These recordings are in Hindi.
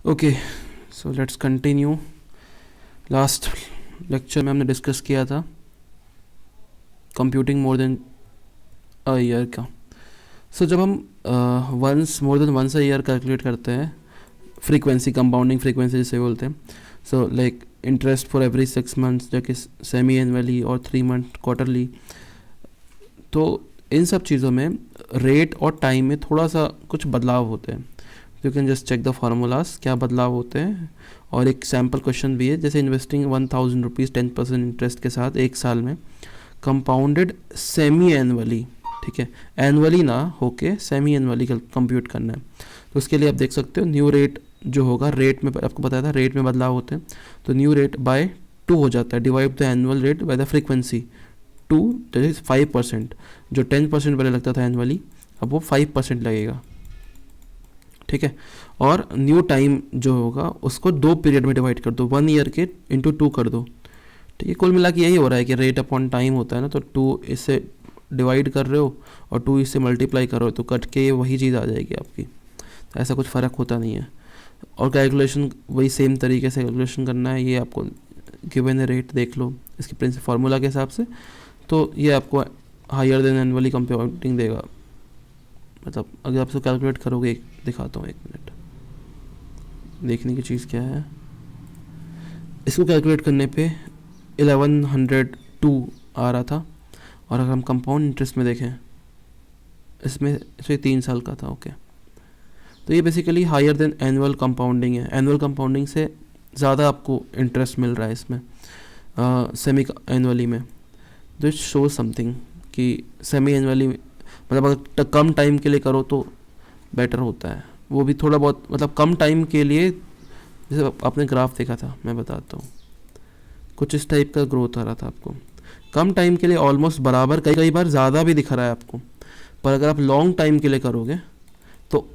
Okay, so let's continue. Last lecture में हमने डिस्कस किया था computing more than a year का। सो जब हम more than once a year calculate करते हैं, फ्रीक्वेंसी, कंपाउंडिंग फ्रीक्वेंसी जिसे बोलते हैं, so like interest for every 6 months, जो कि सेमी एनुअली और 3 मंथ क्वार्टरली, तो इन सब चीज़ों में रेट और टाइम में थोड़ा सा कुछ बदलाव होते हैं। You can just check the formulas, क्या बदलाव होते हैं। और एक सैम्पल क्वेश्चन भी है, जैसे इन्वेस्टिंग 1000 रुपीज़ 10% इंटरेस्ट के साथ 1 साल में, कंपाउंडेड सेमी एनुअली, ठीक है, एनुअली ना होके सेमी एनुअली कंप्यूट करना है। तो उसके लिए आप देख सकते हो न्यू रेट जो होगा, रेट में आपको बताया था रेट में बदलाव होते हैं, तो न्यू रेट बाय 2 हो जाता है, divide the annual rate by the frequency 2, that is 5%। जो 10% पहले लगता था एनुअली, अब वो 5% लगेगा, ठीक है। और न्यू टाइम जो होगा उसको 2 पीरियड में डिवाइड कर दो, 1 ईयर के इंटू 2 कर दो, ठीक है। कुल मिला के यही हो रहा है कि रेट अपॉन टाइम होता है ना, तो 2 इससे डिवाइड कर रहे हो और 2 इससे मल्टीप्लाई कर रहे हो, तो कट के ये वही चीज़ आ जाएगी आपकी। तो ऐसा कुछ फ़र्क होता नहीं है। और कैलकुलेशन वही सेम तरीके से कैलकुलेशन करना है। ये आपको गिवन रेट देख लो इसकी प्रिंसिपल फार्मूला के हिसाब से, तो ये आपको हायर देन एनुअली कंपाउंडिंग देगा। मतलब अगर आप इसको कैलकुलेट करोगे, दिखाता हूँ 1 मिनट, देखने की चीज़ क्या है। इसको कैलकुलेट करने पे 1102 आ रहा था, और अगर हम कंपाउंड इंटरेस्ट में देखें, इसमें 3 साल का था, ओके। तो ये basically higher than annual compounding है। एनुअल कंपाउंडिंग से ज़्यादा आपको इंटरेस्ट मिल रहा है इसमें सेमी एनुअली में। तो इट शो समथिंग कि सेमी एनुअली मतलब अगर कम टाइम के लिए करो तो बेटर होता है, वो भी थोड़ा बहुत, मतलब कम टाइम के लिए। जैसे आपने ग्राफ देखा था, मैं बताता हूँ, कुछ इस टाइप का ग्रोथ आ रहा था आपको। कम टाइम के लिए ऑलमोस्ट बराबर, कई बार ज़्यादा भी दिख रहा है आपको, पर अगर आप लॉन्ग टाइम के लिए करोगे तो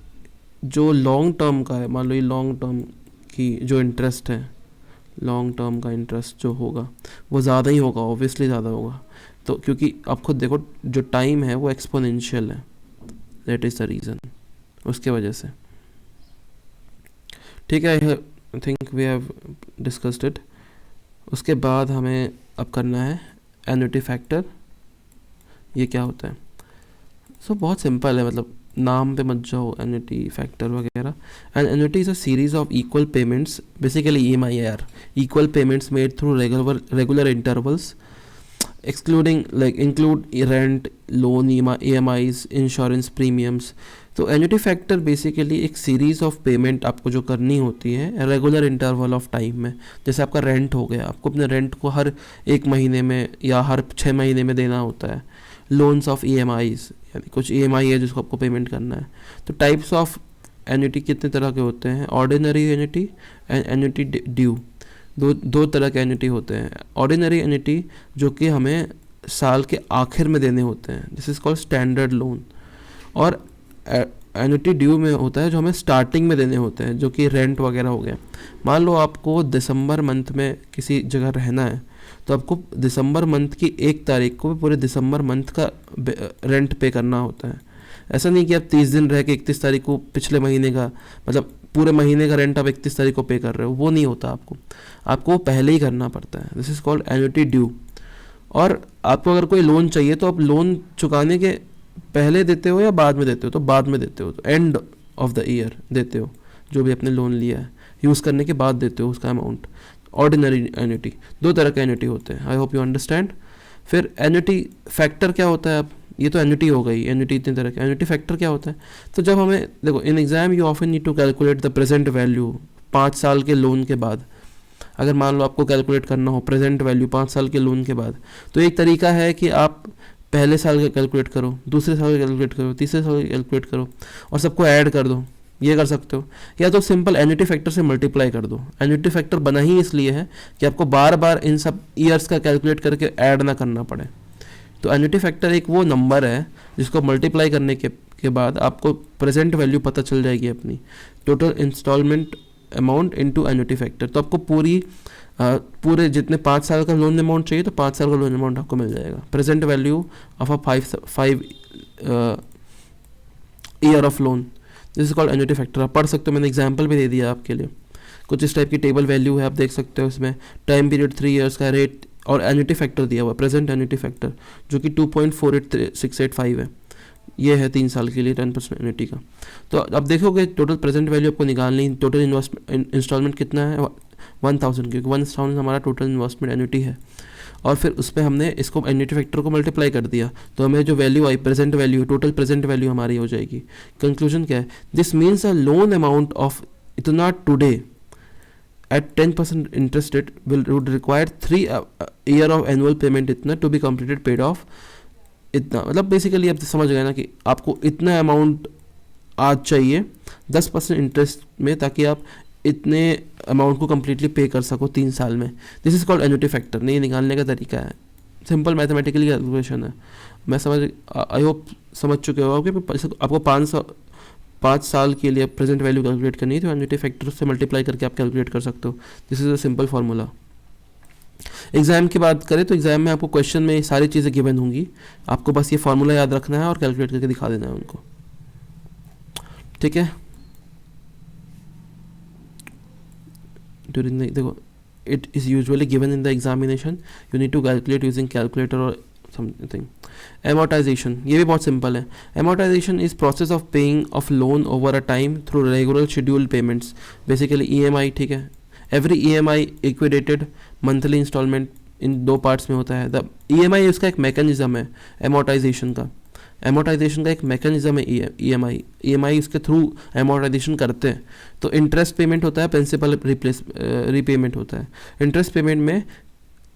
जो लॉन्ग टर्म का है, मान लो ये लॉन्ग टर्म की जो इंटरेस्ट है, लॉन्ग टर्म का इंटरेस्ट जो होगा वो ज़्यादा ही होगा, ऑब्वियसली ज़्यादा होगा। तो क्योंकि आप खुद देखो जो टाइम है वो एक्सपोनेंशियल है, दैट इज़ द रीज़न, उसके वजह से, ठीक है। I think we have discussed it. उसके बाद हमें अब करना है एन्युटी फैक्टर। ये क्या होता है? सो बहुत सिंपल है, मतलब नाम पे मत जाओ, एन्युटी फैक्टर वगैरह। And annuity is a series of equal payments, basically EMI, equal payments made through regular intervals, excluding like include rent, loan, EMIs, insurance premiums. तो एन्युटी फैक्टर बेसिकली एक सीरीज़ ऑफ पेमेंट आपको जो करनी होती है रेगुलर इंटरवल ऑफ टाइम में। जैसे आपका रेंट हो गया, आपको अपने रेंट को हर 1 महीने में या हर 6 महीने में देना होता है। लोन्स ऑफ EMIs, यानी कुछ EMI है जिसको आपको पेमेंट करना है। तो टाइप्स ऑफ एन्युटी कितने तरह के होते हैं? Ordinary annuity and annuity due. दो तरह के एन्युटी होते हैं। ऑर्डिनरी एन्युटी जो कि हमें साल के आखिर में देने होते हैं, this is called standard loan. और एन्युटी ड्यू में होता है जो हमें स्टार्टिंग में देने होते हैं, जो कि रेंट वगैरह हो गया। मान लो आपको दिसंबर मंथ में किसी जगह रहना है, तो आपको दिसंबर मंथ की 1 तारीख को पूरे दिसंबर मंथ का रेंट पे करना होता है। ऐसा नहीं कि आप 30 दिन रह के 31 तारीख को पिछले महीने का, मतलब पूरे महीने का रेंट आप 31 तारीख को पे कर रहे हो, वो नहीं होता। आपको पहले ही करना पड़ता है, this is called annuity due. और आपको अगर कोई लोन चाहिए तो आप लोन चुकाने के पहले देते हो या बाद में देते हो? तो बाद में देते हो, तो एंड ऑफ द ईयर देते हो, जो भी आपने लोन लिया है यूज़ करने के बाद देते हो उसका अमाउंट। ऑर्डिनरी एन्युटी, 2 तरह के एन्युटी होते हैं, आई होप यू अंडरस्टैंड। फिर एन्युटी फैक्टर क्या होता है? अब ये तो एन्युटी हो गई, एन्युटी इतने तरह के। एन्युटी फैक्टर क्या होता है? तो जब हमें देखो, in exam you often need to calculate the present value 5 साल के लोन के बाद। अगर मान लो आपको कैलकुलेट करना हो प्रेजेंट वैल्यू 5 साल के लोन के बाद, तो एक तरीका है कि आप पहले साल का कैलकुलेट करो, दूसरे साल का कैलकुलेट करो, तीसरे साल का कैलकुलेट करो और सबको ऐड कर दो, ये कर सकते हो। या तो सिंपल एन्युटी फैक्टर से मल्टीप्लाई कर दो। एन्युटी फैक्टर बना ही इसलिए है कि आपको बार बार इन सब ईयर्स का कैलकुलेट करके ऐड ना करना पड़े। तो एन्युटी फैक्टर एक वो नंबर है जिसको मल्टीप्लाई करने के बाद आपको प्रेजेंट वैल्यू पता चल जाएगी अपनी, total instalment amount into annuity factor. तो आपको पूरे जितने 5 साल का लोन अमाउंट चाहिए, तो 5 साल का लोन अमाउंट आपको मिल जाएगा, present value of a 5 year of loan. This is called annuity factor. आप पढ़ सकते हो, मैंने एग्जाम्पल भी दे दिया आपके लिए। कुछ इस टाइप की टेबल वैल्यू है, आप देख सकते हो इसमें। टाइम पीरियड 3 इयर्स का, रेट और एन्युटी फैक्टर दिया हुआ, प्रेजेंट एन्युटी फैक्टर जो कि 2.48685 है। ये है 3 साल के लिए 10% एन्युटी का। तो अब देखोगे टोटल प्रेजेंट वैल्यू आपको निकालनी, टोटल इंस्टॉलमेंट कितना है 1000, क्योंकि 1000 हमारा टोटल इन्वेस्टमेंट एन्युटी है। और फिर उस पर हमने इसको एन्युटी फैक्टर को मल्टीप्लाई कर दिया, तो हमें जो वैल्यू आई present value, total present value हमारी हो जाएगी। कंक्लूजन क्या है, this means a loan amount of इतना today at 10% interest rate would require 3 year of annual payment इतना to be completed paid off इतना। मतलब बेसिकली आप समझ गए ना कि आपको इतना अमाउंट आज चाहिए 10% इंटरेस्ट में, ताकि आप इतने अमाउंट को कम्प्लीटली पे कर सको 3 साल में। This is called annuity factor. नहीं, निकालने का तरीका है, सिंपल मैथमेटिकली कैलकुलेशन है। मैं आई होप समझ चुके हो कि आपको 5 साल के लिए प्रेजेंट वैल्यू कैलकुलेट करनी है, तो एन्युटी फैक्टर से मल्टीप्लाई करके आप कैलकुलेट कर सकते हो। This is a simple formula. Exam की बात करें तो एग्जाम में आपको क्वेश्चन में सारी चीज़ें गिवन होंगी, आपको बस ये फार्मूला याद रखना है और कैलकुलेट करके दिखा देना है उनको, ठीक है। ड्यूरिंग देखो, it is usually given in the examination, you need to calculate using calculator और समथिंग। एमोटाइजेशन, ये भी बहुत सिंपल है। Amortisation is process of paying off loan over a time through regular scheduled payments, basically EMI, ठीक है। Every EMI equated monthly instalment in 2 parts में होता है। द ईएमआई उसका एक मैकेनिज्म है एमोटाइजेशन का। एमोटाइजेशन का एक मैकेनिज्म है ईएमआई उसके थ्रू एमोटाइजेशन करते हैं। तो इंटरेस्ट पेमेंट होता है, प्रिंसिपल रीपेमेंट होता है। इंटरेस्ट पेमेंट में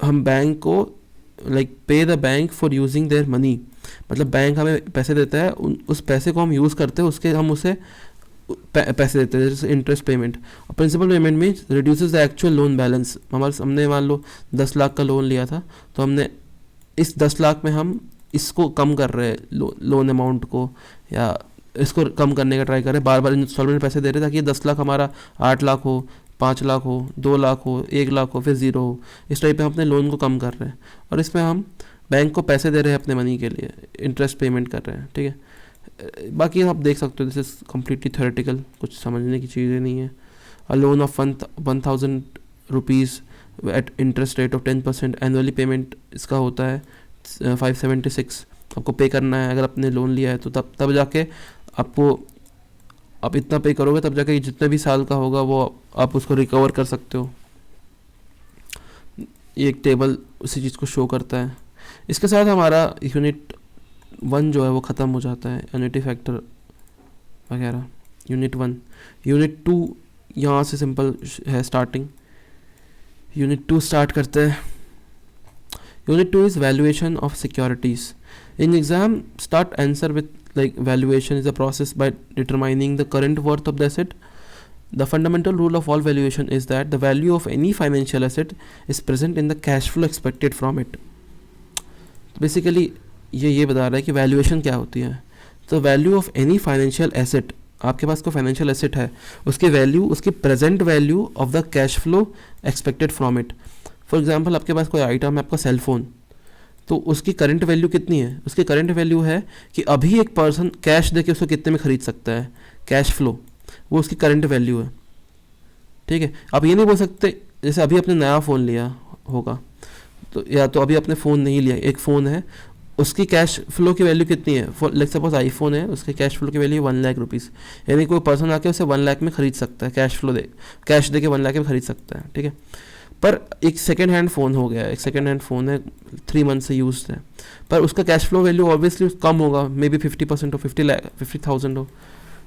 हम बैंक को पे the bank for using their money, मतलब बैंक हमें पैसे देता है, उस पैसे को हम यूज़ करते हैं, उसके हम उसे पैसे देते हैं, जैसे इंटरेस्ट पेमेंट। और प्रिंसिपल पेमेंट में reduces the actual loan balance. हमने मान लो 10 लाख का लोन लिया था, तो हमने इस 10 लाख में हम इसको कम कर रहे हैं, लोन अमाउंट को, या इसको कम करने का ट्राई कर रहे हैं, बार बार इंस्टॉलमेंट पैसे दे रहे हैं, ताकि 10 लाख हमारा 8 लाख हो, 5 लाख हो, 2 लाख हो, 1 लाख हो, फिर 0 हो। इस टाइप पे हम अपने लोन को कम कर रहे हैं, और इसमें हम बैंक को पैसे दे रहे हैं अपने मनी के लिए, इंटरेस्ट पेमेंट कर रहे हैं, ठीक है। बाकी आप देख सकते हो, दिस इज कम्प्लीटली थ्योरेटिकल, कुछ समझने की चीज़ें नहीं है। A loan of 1000 rupees at interest rate of 10%, annually payment इसका होता है 576 आपको पे करना है। अगर आपने लोन लिया है तो तब जाके आप इतना पे करोगे, तब जाके जितने भी साल का होगा वो आप उसको रिकवर कर सकते हो। ये एक टेबल उसी चीज़ को शो करता है। इसके साथ हमारा यूनिट 1 जो है वो ख़त्म हो जाता है, एन्युटी फैक्टर वगैरह। यूनिट 1, यूनिट 2 यहाँ से सिंपल है स्टार्टिंग। यूनिट 2 स्टार्ट करते हैं। Unit 2 is valuation of securities. In exam start answer with valuation is a process by determining the current worth of the asset. The fundamental rule of all valuation is that the value of any financial asset is present in the cash flow expected from it. Basically ये बता रहा है कि वैल्यूएशन क्या होती है। तो value of any financial asset, आपके पास कोई फाइनेंशियल एसेट है, उसकी वैल्यू उसकी present value of the cash flow expected from it. For example आपके पास कोई आइटम है, आपका सेल फोन, तो उसकी करंट वैल्यू कितनी है? उसकी करंट वैल्यू है कि अभी एक पर्सन कैश देके उसको कितने में ख़रीद सकता है, कैश फ्लो, वो उसकी करंट वैल्यू है, ठीक है। आप ये नहीं बोल सकते जैसे अभी आपने नया फ़ोन लिया होगा, तो या तो अभी आपने फ़ोन नहीं लिया, एक फ़ोन है, उसकी कैश फ्लो की वैल्यू कितनी है, लाइक सपोज आईफोन है, उसके कैश फ्लो की वैल्यू 1 लाख रुपीज़, यानी कोई पर्सन आके उसे 1 लाख में ख़रीद सकता है, कैश दे के 1 लाख में ख़रीद सकता है, ठीक है। पर एक सेकेंड हैंड फ़ोन हो गया, एक सेकेंड हैंड फ़ोन है, 3 मंथ से यूज है, पर उसका कैश फ्लो वैल्यू ऑब्वियसली कम होगा, मे बी 50% हो, 50,000 हो।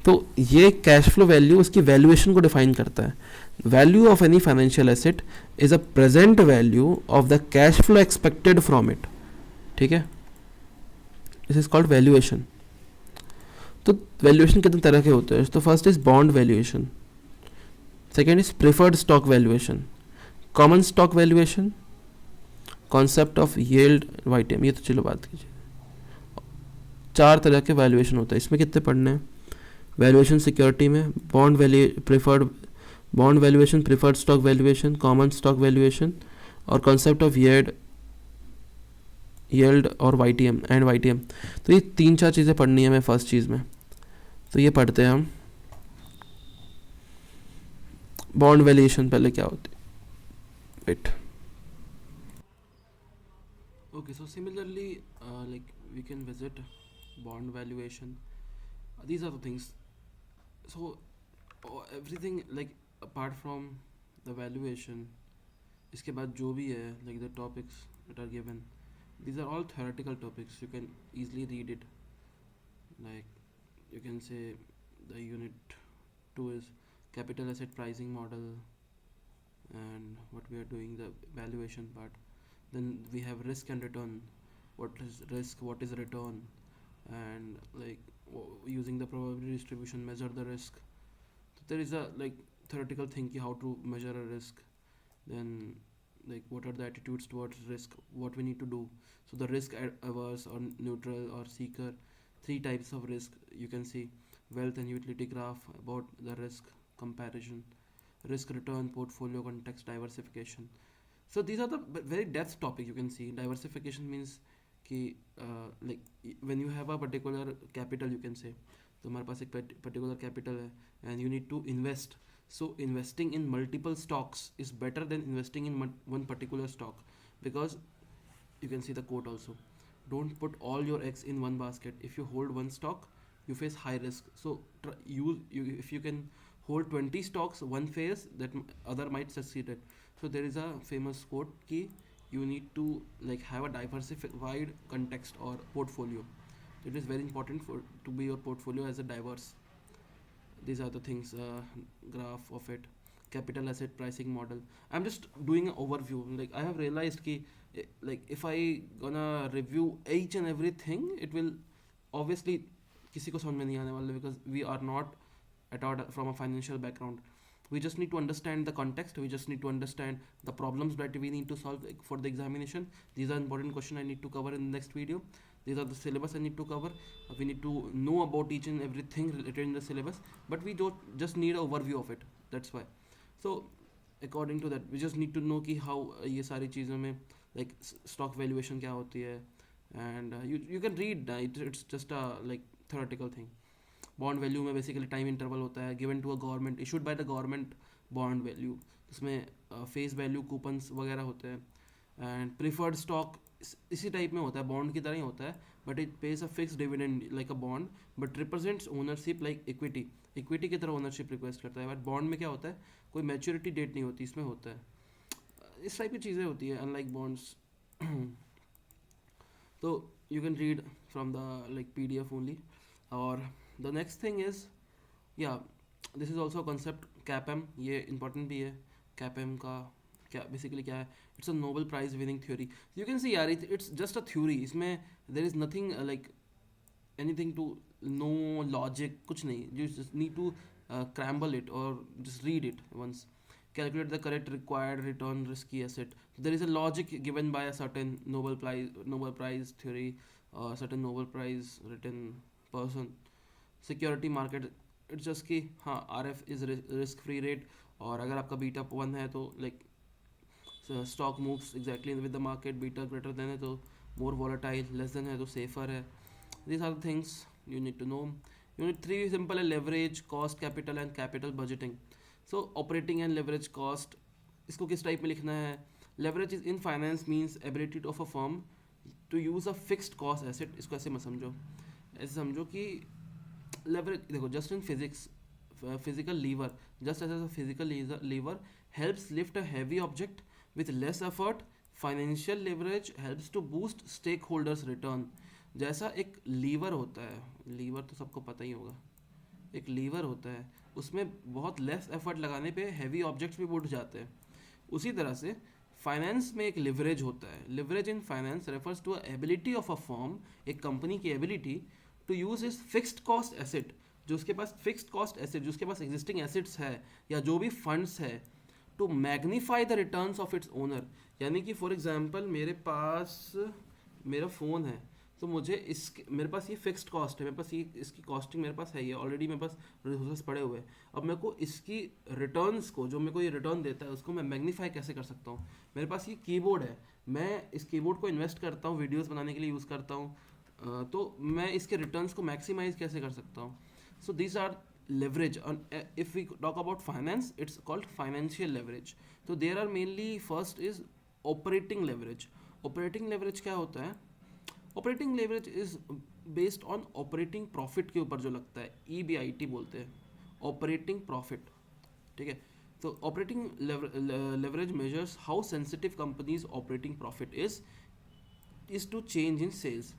तो ये कैश फ्लो वैल्यू उसकी वैल्यूएशन को डिफाइन करता है। Value of any financial asset is a present value of the cash flow expected from it, ठीक है। This is called valuation. तो वैल्यूएशन कितने तरह के होते हैं? तो first is bond valuation, second is preferred stock valuation, common stock valuation, concept of yield, YTM, ये तो चलो बात कीजिए। 4 तरह के वैल्यूएशन होता है, इसमें कितने पढ़ने हैं? वैल्यूएशन सिक्योरिटी में bond valuation, preferred stock valuation, common stock valuation और कॉन्सेप्ट ऑफ यील्ड और YTM। तो ये 3-4 चीज़ें पढ़नी है हमें फर्स्ट चीज़ में, तो ये पढ़ते हैं हम। बॉन्ड वैल्यूएशन पहले क्या होती है, wait. Okay, so similarly, like we can visit bond valuation. These are the things. So everything like apart from the valuation, इसके बाद जो भी है like the topics that are given, these are all theoretical topics. You can easily read it. Like you can say the unit 2 is capital asset pricing model, and what we are doing the valuation part. Then we have risk and return. What is risk, what is return, and like using the probability distribution measure the risk. So there is a like theoretical thinking how to measure a risk. Then like what are the attitudes towards risk, what we need to do. So the risk averse or neutral or seeker, three types of risk you can see. Wealth and utility graph about the risk comparison, risk return, portfolio context, diversification. So these are the very depth topic you can see. Diversification means कि like when you have a particular capital, you can say तो हमारे पास एक particular capital है and you need to invest. So investing in multiple stocks is better than investing in one particular stock, because you can see the quote also. Don't put all your eggs in one basket. If you hold one stock, you face high risk. So if you can hold 20 stocks, one fails, that other might succeed it. So there is a famous quote कि you need to like have a diversified context or portfolio. It is very important for to be your portfolio as a diverse. These are the things, graph of it, capital asset pricing model. I'm just doing an overview. Like I have realized कि like if I gonna review each and everything, it will obviously किसी को समझ में नहीं आने वाला, because we are not at all from a financial background. We just need to understand the context, we just need to understand the problems that we need to solve for the examination. These are important questions I need to cover in the next video. These are the syllabus I need to cover. We need to know about each and everything related in the syllabus, but we don't just need an overview of it. That's why. So according to that, we just need to know कि how ये सारी चीज़ों में like stock valuation क्या होती है, and you can read it's just a like theoretical thing. Bond value में बेसिकली टाइम इंटरवल होता है given to a government, issued by the government bond value. इसमें फेस वैल्यू कूपन्स वगैरह होते हैं. एंड प्रीफर्ड स्टॉक इसी टाइप में होता है, बॉन्ड की तरह ही होता है, but it pays a fix dividend like a bond, but represents ownership like equity. Equity की तरह ओनरशिप रिक्वेस्ट करता है. बट बॉन्ड में क्या होता है, कोई मैच्योरिटी डेट नहीं होती, इसमें होता है. इस टाइप की चीज़ें होती है अनलाइक बॉन्ड्स. तो you can read from the like PDF only. और the next thing is, yeah, this is also a concept CAPM. ये important भी है. CAPM का क्या basically क्या है, it's a Nobel Prize winning theory. You can see यार it's just a theory. इसमें there is nothing like anything to no logic, कुछ नहीं. You just need to cramble it or just read it once. Calculate the correct required return risky asset. So there is a logic given by a certain Nobel Prize theory, certain Nobel Prize written person. Security market, it's just कि हाँ RF is risk free rate, और अगर आपका बीटा 1 है तो like stock moves exactly with the market. Beta greater than है तो मोर वॉलेटाइल, लेस देन है तो सेफर है. These are the things you need to know. Unit 3 simple है, leverage, cost, capital and capital budgeting. So operating and leverage cost, इसको किस टाइप में लिखना है. Leverage is in finance means ability of a firm to use a fixed cost asset. इसको ऐसे मत समझो, ऐसे समझो कि leverage, देखो just in physics, physical lever, just as a physical lever helps lift a heavy object with less effort, financial leverage helps to boost stakeholders return. जैसा एक लीवर होता है, लीवर तो सबको पता ही होगा, एक लीवर होता है, उसमें बहुत लेस एफर्ट लगाने पे हैवी ऑब्जेक्ट्स भी उठ जाते हैं. उसी तरह से फाइनेंस में एक लिवरेज होता है. Leverage in finance refers to ability of a firm, एक कंपनी की एबिलिटी टू यूज़ इस फिक्स्ड कॉस्ट एसेट, जो उसके पास फिक्स्ड कॉस्ट एसेट, जो उसके पास एग्जिस्टिंग एसेट्स है या जो भी फंड्स है, to magnify the returns of its owner. यानी कि फॉर एग्जांपल मेरे पास मेरा फ़ोन है, तो मुझे इसके मेरे पास ये फिक्स्ड कॉस्ट है, मेरे पास ये इसकी कॉस्टिंग मेरे पास है, ये ऑलरेडी मेरे पास रिसोर्सेस पड़े हुए हैं. अब मेरे को इसकी रिटर्न्स को, जो मेरे को ये रिटर्न देता है, उसको मैं मैग्नीफाई कैसे कर सकता हूँ. मेरे पास ये कीबोर्ड है, मैं इस कीबोर्ड को इन्वेस्ट करता हूँ, वीडियोज़ बनाने के लिए यूज़ करता हूँ, तो मैं इसके रिटर्न्स को मैक्सिमाइज कैसे कर सकता हूँ. So these are leverage on, if we talk about finance, it's called financial leverage. So there are mainly, first is operating leverage. Operating leverage क्या होता है? Operating leverage is based on operating profit के ऊपर जो लगता है, EBIT बोलते हैं, ऑपरेटिंग प्रॉफिट. ठीक है, तो operating leverage measures how sensitive companies operating profit is to change in sales.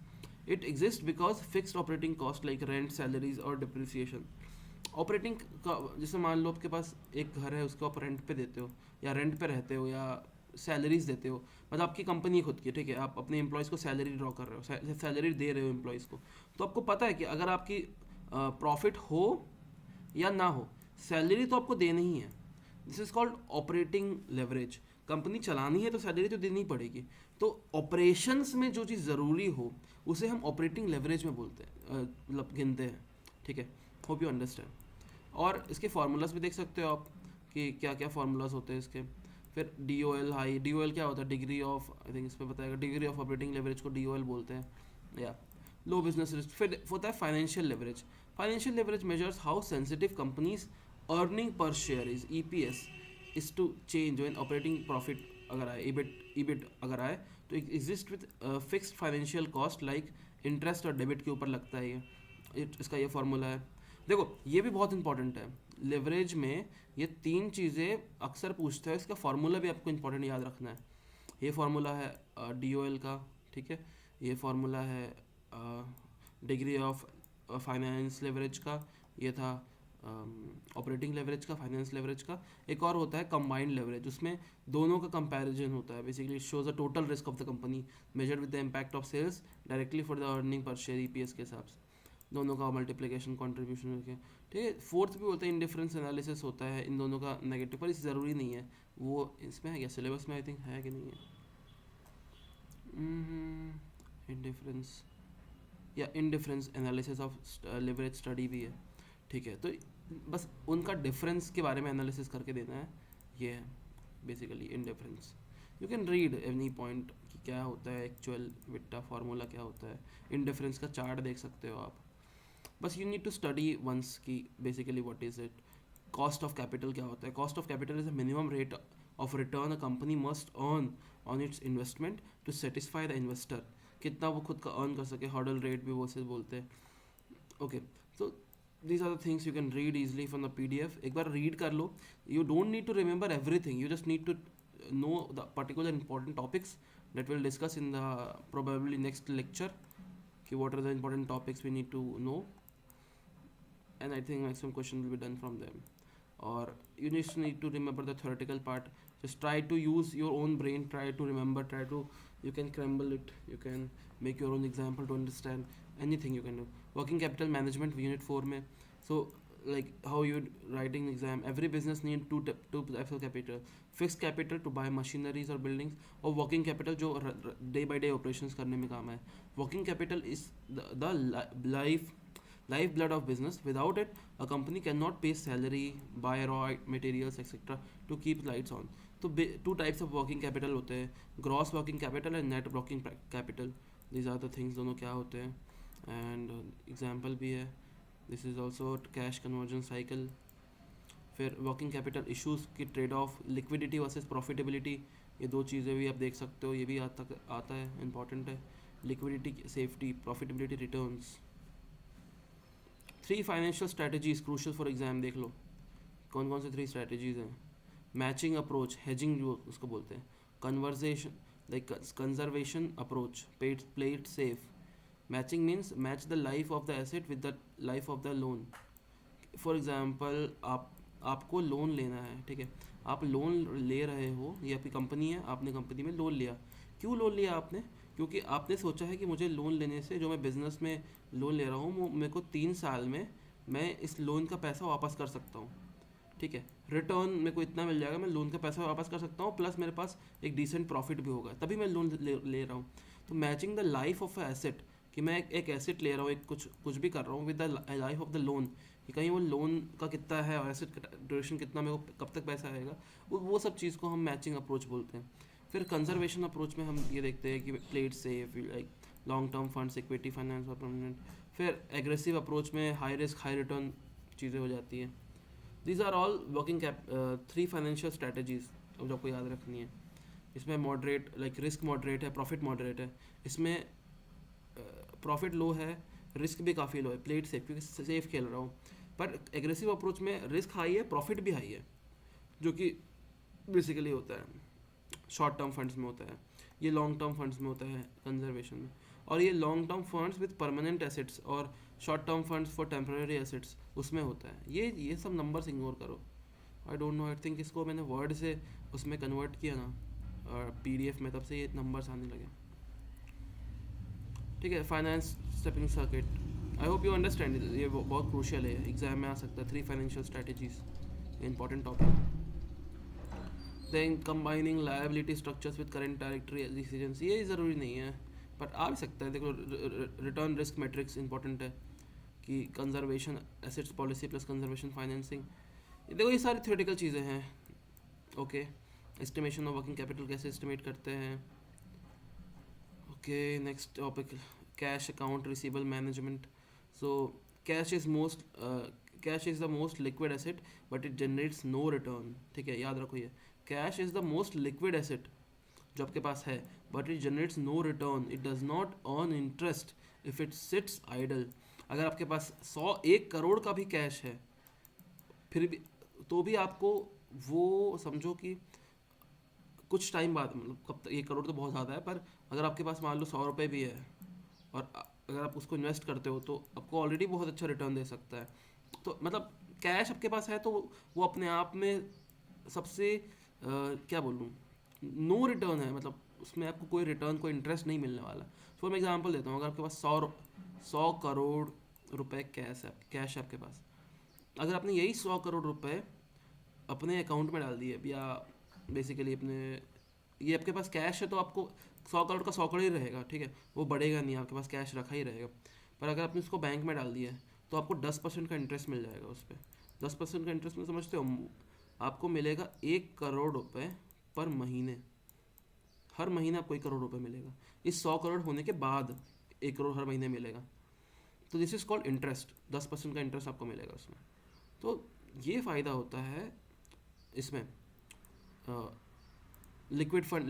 It exist because fixed operating cost like rent, salaries और डिप्रिसिएशन. ऑपरेटिंग का, जैसे मान लो आपके पास एक घर है, उसको आप रेंट पे देते हो या रेंट पे रहते हो या सैलरीज देते हो, मतलब आपकी कंपनी खुद की, ठीक है, आप अपने एम्प्लॉयज़ को सैलरी ड्रॉ कर रहे हो, सैलरी दे रहे हो एम्प्लॉयज़ को, तो आपको पता है कि अगर आपकी प्रॉफिट हो या ना हो, सैलरी तो आपको देनी ही है. This is called operating leverage. Company चलानी है तो सैलरी तो देनी पड़ेगी. तो ऑपरेशंस में जो चीज़ ज़रूरी हो उसे हम ऑपरेटिंग लेवरेज में बोलते हैं, मतलब गिनते हैं. ठीक है, होप यू अंडरस्टैंड. और इसके फार्मूलाज भी देख सकते हो आप कि क्या क्या फार्मूलाज होते हैं इसके. फिर DOL हाई, DOL क्या होता है? डिग्री ऑफ, आई थिंक इस पर बताएगा, डिग्री ऑफ ऑपरेटिंग लेवरेज को DOL बोलते हैं. या लो बिजनेस रिस्क. फिर होता है financial leverage. Financial leverage measures how sensitive companies earning per share is EPS is to change when operating profit अगर आए, EBIT अगर आए, तो exist with fixed financial cost like interest और डेबिट के ऊपर लगता है ये. इसका ये फार्मूला है. देखो ये भी बहुत इंपॉर्टेंट है लेवरेज में, ये 3 चीज़ें अक्सर पूछते हैं, इसका फार्मूला भी आपको इंपॉर्टेंट याद रखना है. ये फार्मूला है DOL का, ठीक है, ये फार्मूला है डिग्री ऑफ फाइनेंस लेवरेज का, ये था ऑपरेटिंग लेवरेज का, फाइनेंस लेवरेज का. एक और होता है कंबाइंड लेवरेज, उसमें दोनों का कंपैरिजन होता है. Basically it shows the total risk of the company measured with the impact of sales directly for the earning per share EPS के हिसाब से, दोनों का मल्टीप्लिकेशन कॉन्ट्रीब्यूशन करके. ठीक है, फोर्थ भी होता है इंडिफरेंस एनालिसिस होता है, इन दोनों का नेगेटिव, पर इस ज़रूरी नहीं है. वो इसमें है क्या सिलेबस में? आई थिंक है कि नहीं है. इंडिफरेंस या indifference analysis of leverage study भी है. ठीक है, तो बस उनका डिफरेंस के बारे में एनालिसिस करके देना है. ये है basically indifference. You can read any point कि क्या होता है एक्चुअल विट्टा फार्मूला क्या होता है. इंडिफरेंस का चार्ट देख सकते हो आप. बस you need to study once की basically what is it. Cost of capital क्या होता है? Cost of capital is a minimum rate of return a company must earn on its investment to satisfy the investor. कितना वो खुद का अर्न कर सके, हर्डल रेट भी वो से बोलते हैं. Okay, so these are the things you can read easily from the PDF. एक बार read कर लो. You don't need to remember everything. You just need to know the particular important topics that we'll discuss in the probably next lecture. कि what are the important topics we need to know. And I think maximum question will be done from them. Or you just need to remember the theoretical part. Just try to use your own brain. Try to remember. You can crumble it. You can make your own example to understand anything you can do. Working capital management unit 4 में. So like how you writing exam, every business need two types of capital. Fixed capital to buy machineries or buildings, और working capital जो day by day operations करने में काम है. Working capital is the lifeblood of business. Without it, a company cannot pay salary, buy raw materials, etc. to keep lights on. तो 2 types of working capital होते हैं, gross working capital and net working capital. These are the things दोनों क्या होते हैं. And example भी है. This is also cash conversion cycle. फिर वर्किंग कैपिटल इश्यूज की trade off, liquidity versus profitability, ये 2 चीज़ें भी आप देख सकते हो. ये भी आता है, इंपॉर्टेंट है. Liquidity safety, profitability returns. 3 financial strategies crucial for exam. देख लो कौन कौन से 3 स्ट्रैटेजीज हैं. मैचिंग अप्रोच, हेजिंग जो उसको बोलते हैं. Conversation like conservation approach, play it safe. Matching means match the life of the asset with the life of the loan. For example आपको लोन लेना है, ठीक है, आप लोन ले रहे हो, ये आपकी कंपनी है, आपने कंपनी में लोन लिया. क्यों लोन लिया आपने? क्योंकि आपने सोचा है कि मुझे लोन लेने से, जो मैं बिज़नेस में लोन ले रहा हूँ, वो मेरे को 3 साल में मैं इस लोन का पैसा वापस कर सकता हूँ. ठीक है, रिटर्न मेरे को इतना मिल जाएगा, मैं लोन का पैसा वापस कर सकता हूँ, प्लस मेरे पास एक डिसेंट प्रॉफिट भी होगा, तभी मैं लोन ले रहा हूँ. तो matching the life of a asset, कि मैं एक एसेट ले रहा हूँ, एक कुछ भी कर रहा हूँ, with the life of the loan, कि कहीं वो लोन का कितना है और एसेट का ड्यूरेशन कितना, मेरे को कब तक पैसा आएगा, वो सब चीज़ को हम मैचिंग अप्रोच बोलते हैं. फिर कंजर्वेशन अप्रोच में हम ये देखते हैं कि play it safe, like long term funds, equity finance और परमानेंट. फिर एग्रेसिव अप्रोच में हाई रिस्क हाई रिटर्न चीज़ें हो जाती हैं. These are all working cap 3 financial strategies जो आपको याद रखनी है. इसमें मॉडरेट लाइक रिस्क मॉडरेट है, प्रॉफिट मॉडरेट है. इसमें प्रॉफिट लो है, रिस्क भी काफ़ी लो है, प्लेट सेफ क्योंकि सेफ खेल रहा हूँ. पर एग्रेसिव अप्रोच में रिस्क हाई है, प्रॉफिट भी हाई है, जो कि बेसिकली होता है शॉर्ट टर्म फंड्स में होता है. ये लॉन्ग टर्म फंड्स में होता है कंजर्वेशन में. और ये long term funds with permanent assets और short term funds for temporary assets उसमें होता है. ये सब नंबर्स इग्नोर करो. I don't know, I think इसको मैंने वर्ड से उसमें कन्वर्ट किया ना PDF में, तब से ये नंबर्स आने लगे. ठीक है, finance stepping circuit. I hope you understand. ये बहुत क्रूशियल है, एग्जाम में आ सकता है. 3 financial strategies, important topic. Then combining liability structures with current directory decisions. ये ज़रूरी नहीं है पर आ भी सकता है. देखो, रिटर्न रिस्क मैट्रिक्स इंपॉर्टेंट है कि conservation assets policy plus conservation financing. देखो, ये सारी थ्योरेटिकल चीज़ें हैं. Okay, estimation of working capital कैसे एस्टिमेट करते हैं. Okay, next topic, cash account receivable management. So cash is the most liquid asset but it generates no return. ठीक है, याद रखो ये. Cash is the most liquid asset जो आपके पास है, but it generates no return. It does not earn interest if it sits idle. अगर आपके पास 1 करोड़ का भी कैश है, फिर भी तो भी आपको वो समझो कि कुछ टाइम बाद, मतलब कब तक, 1 करोड़ तो बहुत ज़्यादा है, पर अगर आपके पास मान लो 100 रुपये भी है और अगर आप उसको इन्वेस्ट करते हो तो आपको ऑलरेडी बहुत अच्छा रिटर्न दे सकता है. तो मतलब कैश आपके पास है तो वो अपने आप में सबसे क्या बोलूँ, नो रिटर्न है. मतलब उसमें आपको कोई रिटर्न, कोई इंटरेस्ट नहीं मिलने वाला. फॉर मैं एग्जांपल देता हूँ. अगर आपके पास 100 करोड़ रुपए कैश है आपके पास, अगर आपने यही 100 करोड़ रुपए अपने अकाउंट में डाल दिए, या बेसिकली अपने, ये आपके पास कैश है तो आपको 100 करोड़ का 100 करोड़ ही रहेगा. ठीक है, वो बढ़ेगा नहीं, आपके पास कैश रखा ही रहेगा. पर अगर आपने उसको बैंक में डाल दिया है तो आपको 10% का इंटरेस्ट मिल जाएगा उस पर. 10% का इंटरेस्ट में समझते हो, आपको मिलेगा 1 करोड़ रुपए पर महीने. हर महीने आपको 1 करोड़ रुपए मिलेगा. इस 100 करोड़ होने के बाद 1 करोड़ हर महीने मिलेगा. तो दिस इज़ कॉल्ड इंटरेस्ट. 10% का इंटरेस्ट आपको मिलेगा उसमें. तो ये फ़ायदा होता है इसमें लिक्विड फंड,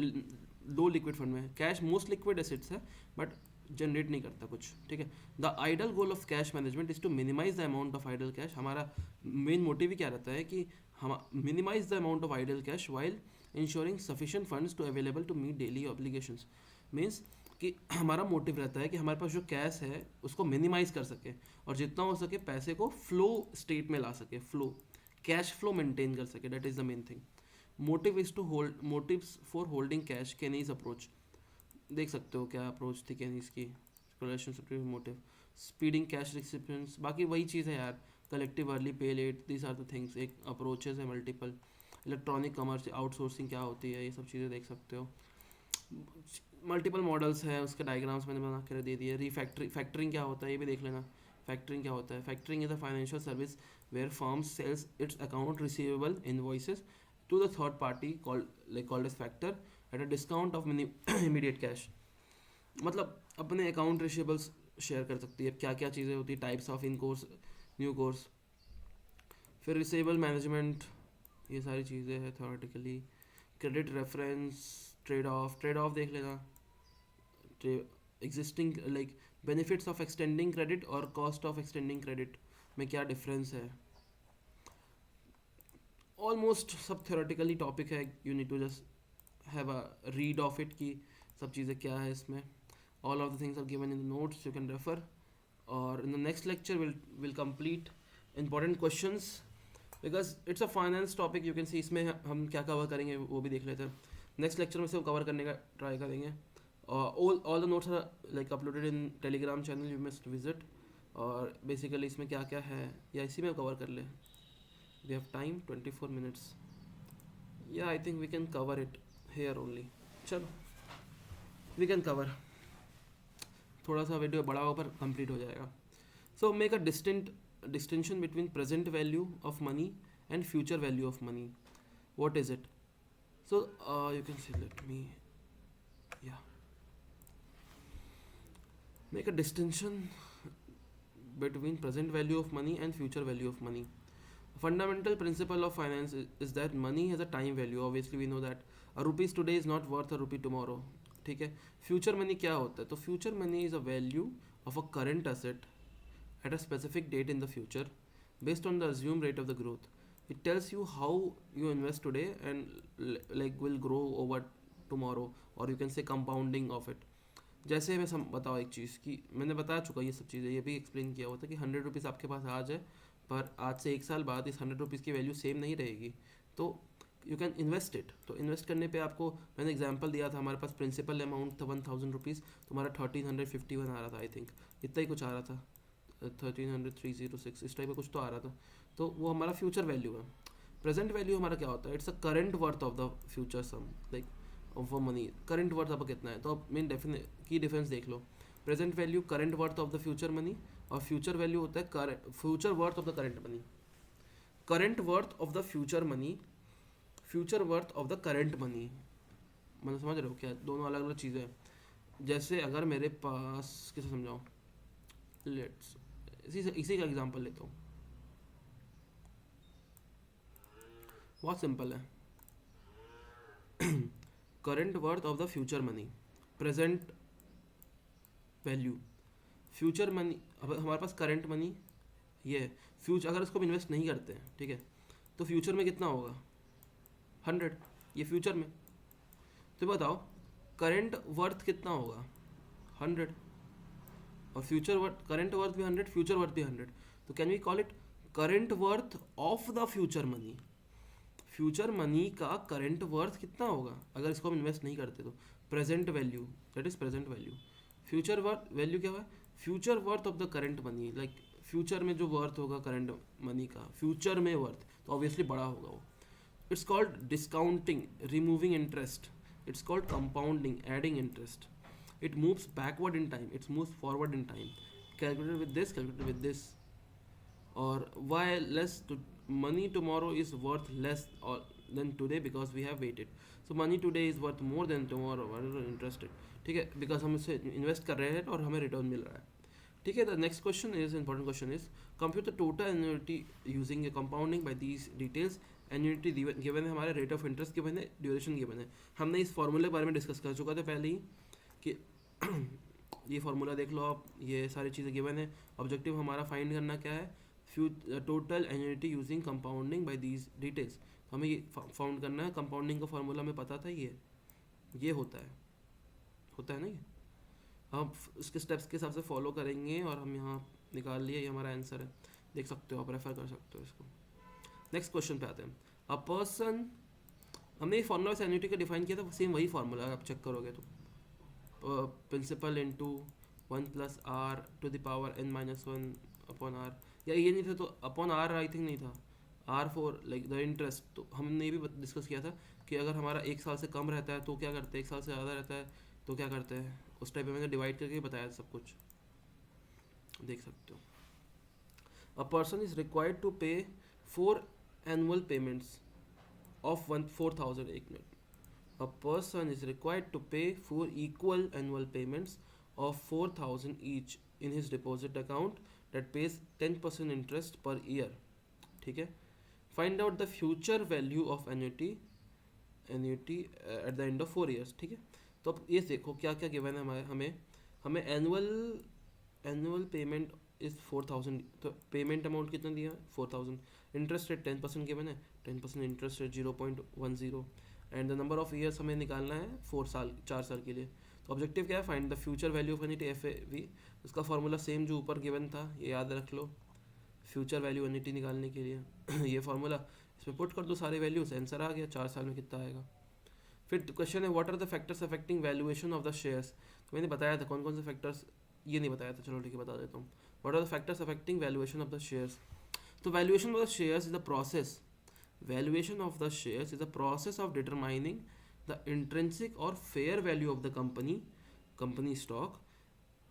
लो लिक्विड फंड में. कैश मोस्ट लिक्विड एसेट्स है बट जनरेट नहीं करता कुछ. ठीक है, the idle goal of cash management is to minimise the amount of idle cash. हमारा मेन मोटिव ही क्या रहता है कि हम minimise the amount of idle cash while ensuring sufficient funds to available to meet daily obligations. Means कि हमारा मोटिव रहता है कि हमारे पास जो कैश है उसको मिनिमाइज कर सके और जितना हो सके पैसे को फ्लो स्टेट में ला सके, फ्लो, कैश फ्लो मेंटेन कर सके. That is the main thing. Motive is to hold, motives for holding cash. Keynes approach देख सकते हो क्या अप्रोच थी केनीज की. Relationship motive, speeding cash recipients. बाकी वही चीज़ है यार, collective early pay late, this are the things. एक अप्रोचेज है मल्टीपल. इलेक्ट्रॉनिक कमर्स आउटसोर्सिंग क्या होती है, ये सब चीज़ें देख सकते हो. मल्टीपल मॉडल्स हैं, उसके डायग्राम्स मैंने बना कर दे दिए. फैक्टरिंग क्या होता है ये भी देख लेना. फैक्टरिंग क्या होता है? Factoring is a financial service where firm sells its account receivable invoices to the third party called as factor at a discount of immediate cash. मतलब अपने अकाउंट रिसीवेबल्स शेयर कर सकती है. क्या क्या चीज़ें होती है? Types of in course, new course. फिर रिसीवेबल मैनेजमेंट, ये सारी चीज़ें हैं theoretically. Credit reference, trade off देख लेना. Existing like benefits of extending credit और कॉस्ट ऑफ एक्सटेंडिंग क्रेडिट में क्या डिफरेंस है. ऑलमोस्ट सब थ्योरेटिकली टॉपिक है. You need to just have a read of it कि सब चीज़ें क्या है इसमें. All of the things are given in the notes, you can refer. और in the next lecture will complete important questions because it's a finance topic. You can see इसमें हम क्या कवर करेंगे वो भी देख लेते हैं. नेक्स्ट लेक्चर में से कवर करने का ट्राई करेंगे. All the notes are like uploaded in Telegram channel, you must visit. और बेसिकली इसमें क्या क्या है या इसी में कवर कर ले. We have time 24 minutes. या I think we can cover it here only. चलो वी कैन कवर. थोड़ा सा वीडियो बड़ा हो पर कंप्लीट हो जाएगा. So make a distinction between present value of money and future value of money. What is it? So you can say, let me, yeah, make a distinction between present value of money and future value of money. Fundamental principle of finance is that money has a time value. Obviously we know that a rupees today is not worth a rupee tomorrow. ठीक है. फ्यूचर मनी क्या होता है? तो future money is a value of a current asset at a specific date in the future based on the assumed rate of the growth. It tells you how you invest today and like will grow over tomorrow, or you can say compounding of it. जैसे मैं बताओ एक चीज़ कि मैंने बता चुका ये सब चीज़ें, ये भी एक्सप्लेन किया हुआ था कि 100 रुपीज़ आपके पास आज है, पर आज से 1 साल बाद इस 100 रुपीज़ की वैल्यू सेम नहीं रहेगी, तो यू कैन इन्वेस्ट इट. तो इन्वेस्ट करने पे आपको मैंने एग्जांपल दिया था, हमारे पास प्रिंसिपल अमाउंट था 1000 रुपीज़, तुम्हारा 1351 आ रहा था, आई थिंक इतना ही कुछ आ रहा था, 13,306 इस टाइप का कुछ तो आ रहा था. तो वो हमारा फ्यूचर वैल्यू है. प्रेजेंट वैल्यू हमारा क्या होता है? It's a current worth of the future sum, like of money. Current worth आपका कितना है? तो आप मेन की डिफरेंस देख लो. Present value current worth of the future money, और फ्यूचर वैल्यू होता है future worth of the current money. Current worth of the future money, future worth of the current money, मतलब समझ रहे हो क्या? दोनों अलग अलग चीज़ें हैं. जैसे अगर मेरे पास, कैसे समझाऊँ, लेट्स इसी का एग्जांपल लेता हूँ, बहुत सिंपल है. Current worth of the future money, present value, future money. अब हमारे पास करंट मनी ये है, फ्यूचर अगर इसको इन्वेस्ट नहीं करते हैं, ठीक है, तो फ्यूचर में कितना होगा? 100. ये फ्यूचर में. तो बताओ करंट वर्थ कितना होगा? 100. और फ्यूचर वर्थ, करंट वर्थ भी 100, फ्यूचर वर्थ भी 100. तो can we call it current worth of the future money. Future money का करंट वर्थ कितना होगा अगर इसको हम इन्वेस्ट नहीं करते? तो present value, that is present value. Future worth value क्या हुआ? Future worth of the current money, like future में जो वर्थ होगा करंट मनी का, फ्यूचर में वर्थ, तो ऑब्वियसली बड़ा होगा वो. It's called discounting, removing interest. It's called compounding, adding interest. It moves backward in time, it moves forward in time. Calculated with this, calculated with this. Or why less money tomorrow is worth less than today because we have waited. So money today is worth more than tomorrow. Why are you interested? ठीक है, because हम इसे इन्वेस्ट कर रहे हैं और हमें रिटर्न मिल रहा है. ठीक है. The next question is, important question is, compute the total annuity using a compounding by these details. Annuity given है, हमारे रेट ऑफ इंटरेस्ट गिवन है, ड्यूरेशन गिवन है. हमने इस फॉर्मूले के बारे में डिस्कस कर चुका था पहले ही कि ये फार्मूला देख लो आप, ये सारी चीज़ें गिवन है. ऑब्जेक्टिव हमारा फाइंड करना क्या है? Total annuity using compounding by these details. तो हमें ये फाउंड करना है. कंपाउंडिंग का फार्मूला हमें पता था, ये होता है ना. ये हम इसके स्टेप्स के हिसाब से फॉलो करेंगे और हम यहाँ निकाल लिए, ये हमारा आंसर है. देख सकते हो, आप रेफर कर सकते हो इसको. नेक्स्ट क्वेश्चन पे आते हैं. अ पर्सन, हमने ये फार्मूला से एन्युटी का डिफाइन किया था, सेम वही फार्मूला आप चेक करोगे तो principal into 1 + r to the power n-1 upon r. या ये नहीं था तो अपॉन r आई थिंक नहीं था, r for like the interest. तो हमने ये भी डिस्कस किया था कि अगर हमारा 1 साल से कम रहता है तो क्या करते हैं, 1 साल से ज़्यादा रहता है तो क्या करते हैं, उस टाइप में मैंने डिवाइड करके बताया था सब कुछ, देख सकते हो. A person is required to pay 4 annual payments of 4,000. एक मिनट. A person is required to pay 4 equal annual payments of 4,000 each in his deposit account that pays 10% interest per year. ठीक है. Find out the future value of annuity at the end of 4 years. ठीक है. तो अब ये देखो क्या क्या गिवन है हमें एनुअल पेमेंट इज 4,000. तो पेमेंट अमाउंट कितना दिया? 4,000. इंटरेस्ट रेट 10% गिवन है, 10% interest rate 0.10. And the number of years हमें निकालना है 4 साल के लिए. तो ऑब्जेक्टिव क्या है? Find the future value of annuity, FAV. उसका फार्मूला सेम जो ऊपर गिवन था, ये याद रख लो. फ्यूचर वैल्यू एन्युटी निकालने के लिए ये फार्मूला, इसमें पुट कर दो सारे वैल्यूज, आंसर आ गया. 4 साल में कितना आएगा. फिर क्वेश्चन है, what are the factors affecting valuation of the shares. तो मैंने बताया था कौन कौन से फैक्टर्स, ये नहीं बताया था, चलो ठीक है बता देता हूँ. What are the factors affecting valuation of the shares. तो valuation of the shares is the process, valuation of the shares is a process of determining the intrinsic or fair value of the company stock.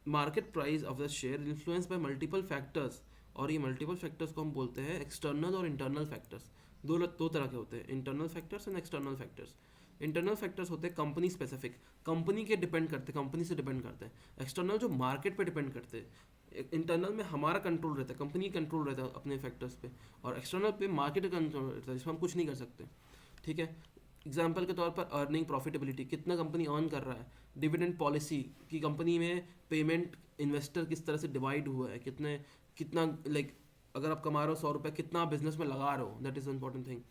Market price of the share influenced by multiple factors, और ये multiple factors को हम बोलते हैं external और internal factors. दो तरह के होते हैं, internal factors and external factors. Internal factors होते हैं कंपनी स्पेसिफिक, कंपनी के डिपेंड करते हैं, कंपनी से डिपेंड करते हैं. एक्सटर्नल जो मार्केट पे डिपेंड करते हैं, इंटरनल में हमारा कंट्रोल रहता है, कंपनी कंट्रोल रहता है अपने फैक्टर्स पे, और एक्सटर्नल पे मार्केट कंट्रोल रहता है जिसमें हम कुछ नहीं कर सकते। ठीक है, एग्जाम्पल के तौर पर अर्निंग प्रॉफिटेबिलिटी, कितना कंपनी अर्न कर रहा है, डिविडेंड पॉलिसी की कंपनी में पेमेंट इन्वेस्टर किस तरह से डिवाइड हुआ है, कितना लाइक अगर आप कमा रहे हो 100 रुपये, कितना बिजनेस में लगा रहे हो, that is important thing.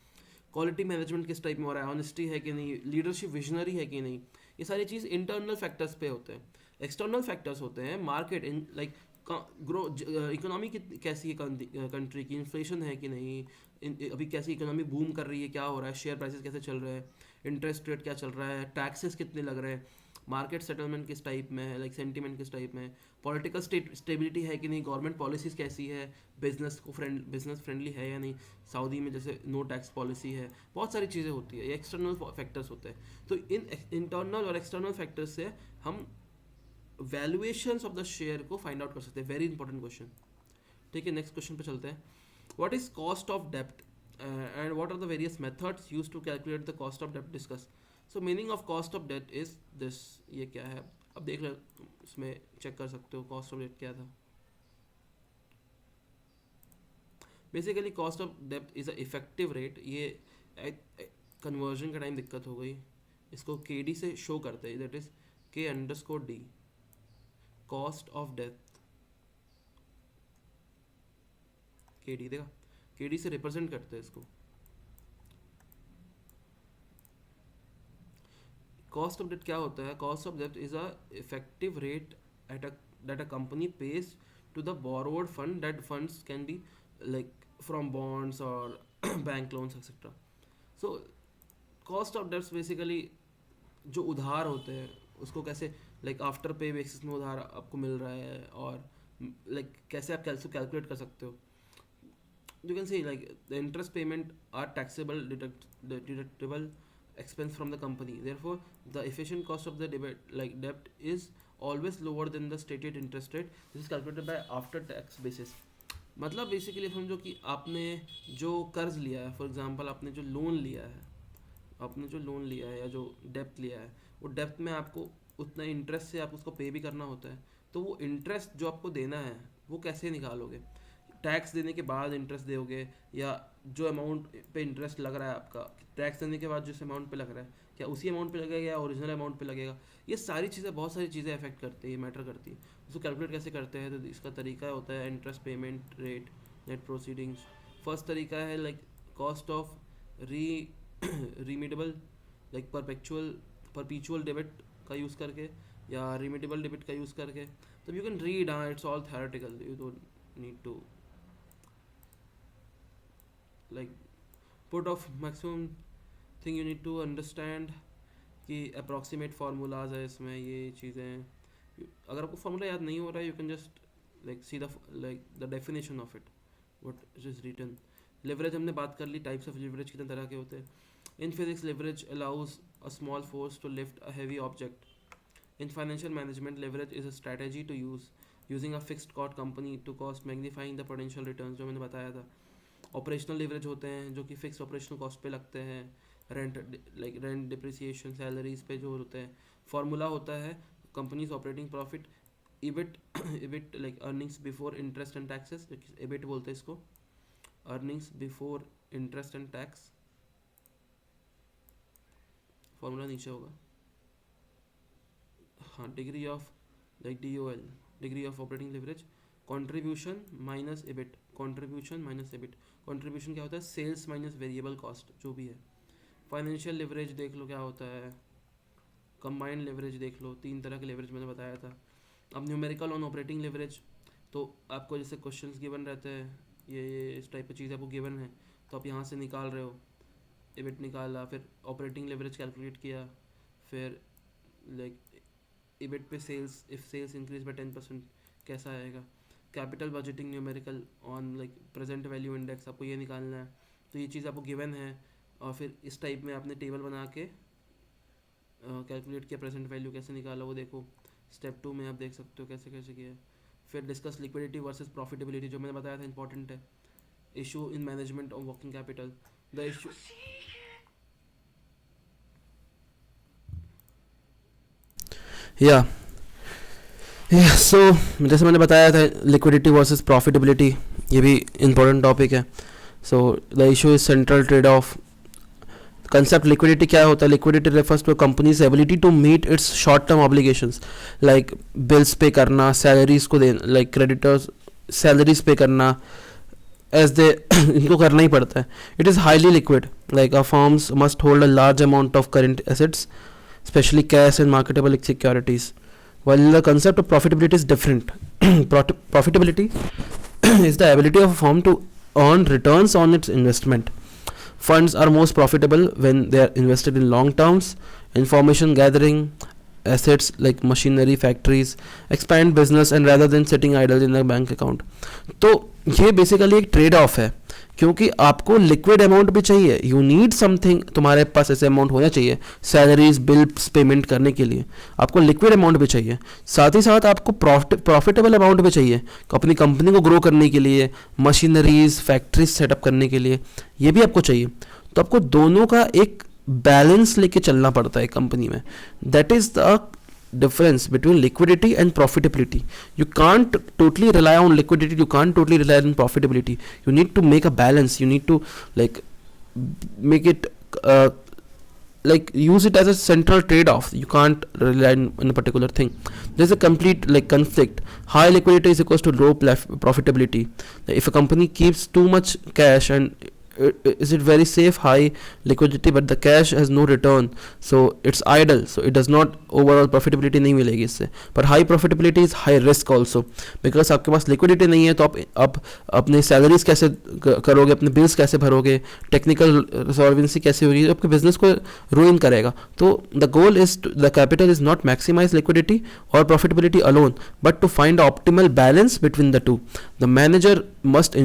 Quality management किस टाइप में हो रहा है, ऑनेस्टी है कि नहीं, लीडरशिप विजनरी है कि नहीं, ये सारी चीज़ इंटरनल फैक्टर्स पे होते हैं। एक्सटर्नल फैक्टर्स होते हैं market in like grow, economy कैसी है कंट्री की, इन्फ्लेशन है कि नहीं, अभी कैसी इकोनॉमी बूम कर रही है, क्या हो रहा है, शेयर प्राइसेस कैसे चल रहे हैं, इंटरेस्ट रेट क्या चल रहा है, टैक्सेस कितने लग रहे हैं, मार्केट सेटलमेंट किस टाइप में है, लाइक सेंटीमेंट किस टाइप में है, पॉलिटिकल स्टेबिलिटी है कि नहीं, गवर्नमेंट पॉलिसीज़ कैसी है, बिजनेस फ्रेंडली है या नहीं, सऊदी में जैसे नो टैक्स पॉलिसी है, बहुत सारी चीज़ें होती है, ये एक्सटर्नल फैक्टर्स होते हैं। तो इन इंटरनल और एक्सटर्नल फैक्टर्स से हम वैल्यूएशंस ऑफ द शेयर को फाइंड आउट कर सकते हैं। Very important question. ठीक है, नेक्स्ट क्वेश्चन पे चलते हैं। What is cost of dept and what are the various methods used to calculate the cost of dept, discuss. So meaning of cost of debt is this, ये क्या है अब देख लो, इसमें चेक कर सकते हो कॉस्ट ऑफ डेट क्या था। बेसिकली कॉस्ट ऑफ डेप्ट इज अ इफेक्टिव रेट, ये कन्वर्जन का टाइम दिक्कत हो गई, इसको के डी से शो करते हैं, that is K_D, cost of डेप्थ KD देखा, KD से रिप्रेजेंट करते हैं इसको। कॉस्ट ऑफ डेट क्या होता है, cost of debt is a effective rate at a that a company pays to the borrowed fund, that funds can be like from bonds और bank loans etcetera. So cost of debts basically जो उधार होते हैं उसको कैसे लाइक आफ्टर पे बेसिस में उधार आपको मिल रहा है, और लाइक कैसे आप कैलकुलेट कर सकते हो। You can say like the interest payment are taxable deductible expense from the company, therefore the efficient cost of the debt is always lower than the stated interest rate. This is calculated by after tax basis. मतलब बेसिकली समझो कि आपने जो कर्ज लिया है, फॉर एग्जांपल आपने जो लोन लिया है, या जो डेप्थ लिया है, वो डेप्थ में आपको उतना इंटरेस्ट से आप उसको पे भी करना होता है। तो वो इंटरेस्ट जो आपको देना है वो कैसे निकालोगे, टैक्स देने के बाद इंटरेस्ट दोगे, या जो अमाउंट पे इंटरेस्ट लग रहा है आपका, टैक्स देने के बाद जिस अमाउंट पे लग रहा है, क्या उसी अमाउंट पे लगेगा या ओरिजिनल अमाउंट पे लगेगा। ये सारी चीज़ें, बहुत सारी चीज़ें अफेक्ट करती है, मैटर करती है। उसको कैलकुलेट कैसे करते हैं, तो इसका तरीका होता है interest payment rate net proceedings. First तरीका है like cost of redeemable like perpetual debit का यूज़ करके, या रिमिटेबल डेबिट का यूज़ करके। तो you can read, it's all theoretical, you don't need to like put of maximum thing you need to understand कि अप्रॉक्सीमेट फार्मूलाज है इसमें, ये चीज़ें अगर आपको फार्मूला याद नहीं हो रहा है, you can just like see the definition of it what is written. Leverage हमने बात कर ली, टाइप्स ऑफ लेवरेज कितने तरह के होते हैं। In physics leverage allows a small force to lift a heavy object. In financial management leverage is a strategy to using a fixed cost company to cost magnifying the potential return, जो मैंने बताया था। ऑपरेशनल लेवरेज होते हैं जो कि फिक्स ऑपरेशनल कॉस्ट पे लगते हैं, रेंट डिप्रिसिएशन सैलरीज पे जो होते हैं। फार्मूला होता है companies operating profit, EBIT like earnings before interest and taxes, EBIT बोलते हैं इसको, earnings before interest and tax. Formula नीचे होगा। हाँ, degree of like DOL, degree of operating leverage, contribution minus EBIT, contribution क्या होता है, सेल्स माइनस वेरिएबल कॉस्ट जो भी है। फाइनेंशियल लेवरेज देख लो क्या होता है, कंबाइंड लेवरेज देख लो, 3 तरह के लेवरेज मैंने बताया था। अब न्यूमेरिकल ऑन ऑपरेटिंग लेवरेज, तो आपको जैसे क्वेश्चंस गिवन रहते हैं, ये इस टाइप की चीज़ आपको गिवन है, तो आप यहाँ से निकाल रहे हो, इबिट निकाला, फिर ऑपरेटिंग लेवरेज कैलकुलेट किया, फिर लाइक इबिट पे sales, if sales increase by 10% कैसा आएगा। Capital budgeting numerical on like present value index, आपको ये निकालना है, तो ये चीज़ आपको गिवन है, और फिर इस टाइप में आपने टेबल बना के कैलकुलेट किया, प्रेजेंट वैल्यू कैसे निकाला वो देखो। स्टेप 2 में आप देख सकते हो कैसे कैसे किया है। फिर डिस्कस लिक्विडिटी वर्सेस प्रॉफिटेबिलिटी, जो मैंने बताया था इंपॉर्टेंट है। Issue in management of working capital, the issue या सो जैसे मैंने बताया था, लिक्विडिटी वर्सेस प्रॉफिटेबिलिटी, ये भी इम्पोर्टेंट टॉपिक है. So the issue is central trade off concept. Liquidity क्या होता है? Liquidity refers to company's ability to meet its short term obligations, like bills pay करना, सैलरीज को दे, लाइक क्रेडिटर्स सैलरीज पे करना, एज दे इनको करना ही पड़ता है. It is highly liquid, like a firms must hold a large amount of current assets, especially cash and marketable securities, while the concept of profitability is different. Profitability is the ability of a firm to earn returns on its investment. Funds are most profitable when they are invested in long terms, information gathering, assets like machinery, factories, expand business and rather than sitting idle in a bank account. तो ये बेसिकली एक ट्रेड ऑफ है, क्योंकि आपको लिक्विड अमाउंट भी चाहिए. यू नीड समथिंग, तुम्हारे पास ऐसे अमाउंट होना चाहिए सैलरीज बिल्स पेमेंट करने के लिए. आपको लिक्विड अमाउंट भी चाहिए, साथ ही साथ आपको प्रॉफिटेबल अमाउंट भी चाहिए अपनी कंपनी को ग्रो करने के लिए, मशीनरीज फैक्ट्रीज सेटअप करने के लिए, ये भी आपको चाहिए. तो आपको दोनों का एक बैलेंस लेके चलना पड़ता है कंपनी में. That is the difference between liquidity and profitability. You can't totally rely on liquidity, you can't totally rely on profitability. You need to make a balance, you need to like make it like use it as a central trade-off. You can't rely on a particular thing. There's a complete like conflict. High liquidity is equals to low profitability. If a company keeps too much cash and is it very safe, high liquidity but the cash has no return, so it's idle, so it does not overall profitability नहीं मिलेगी इससे. पर high profitability is high risk also, because आपके पास liquidity नहीं है तो आप अपने salaries कैसे करोगे, अपने bills कैसे भरोगे, technical solvency कैसे होगी, आपके business को ruin करेगा. तो the goal is the capital is not maximize liquidity or profitability alone, but to find optimal balance between the two. The manager must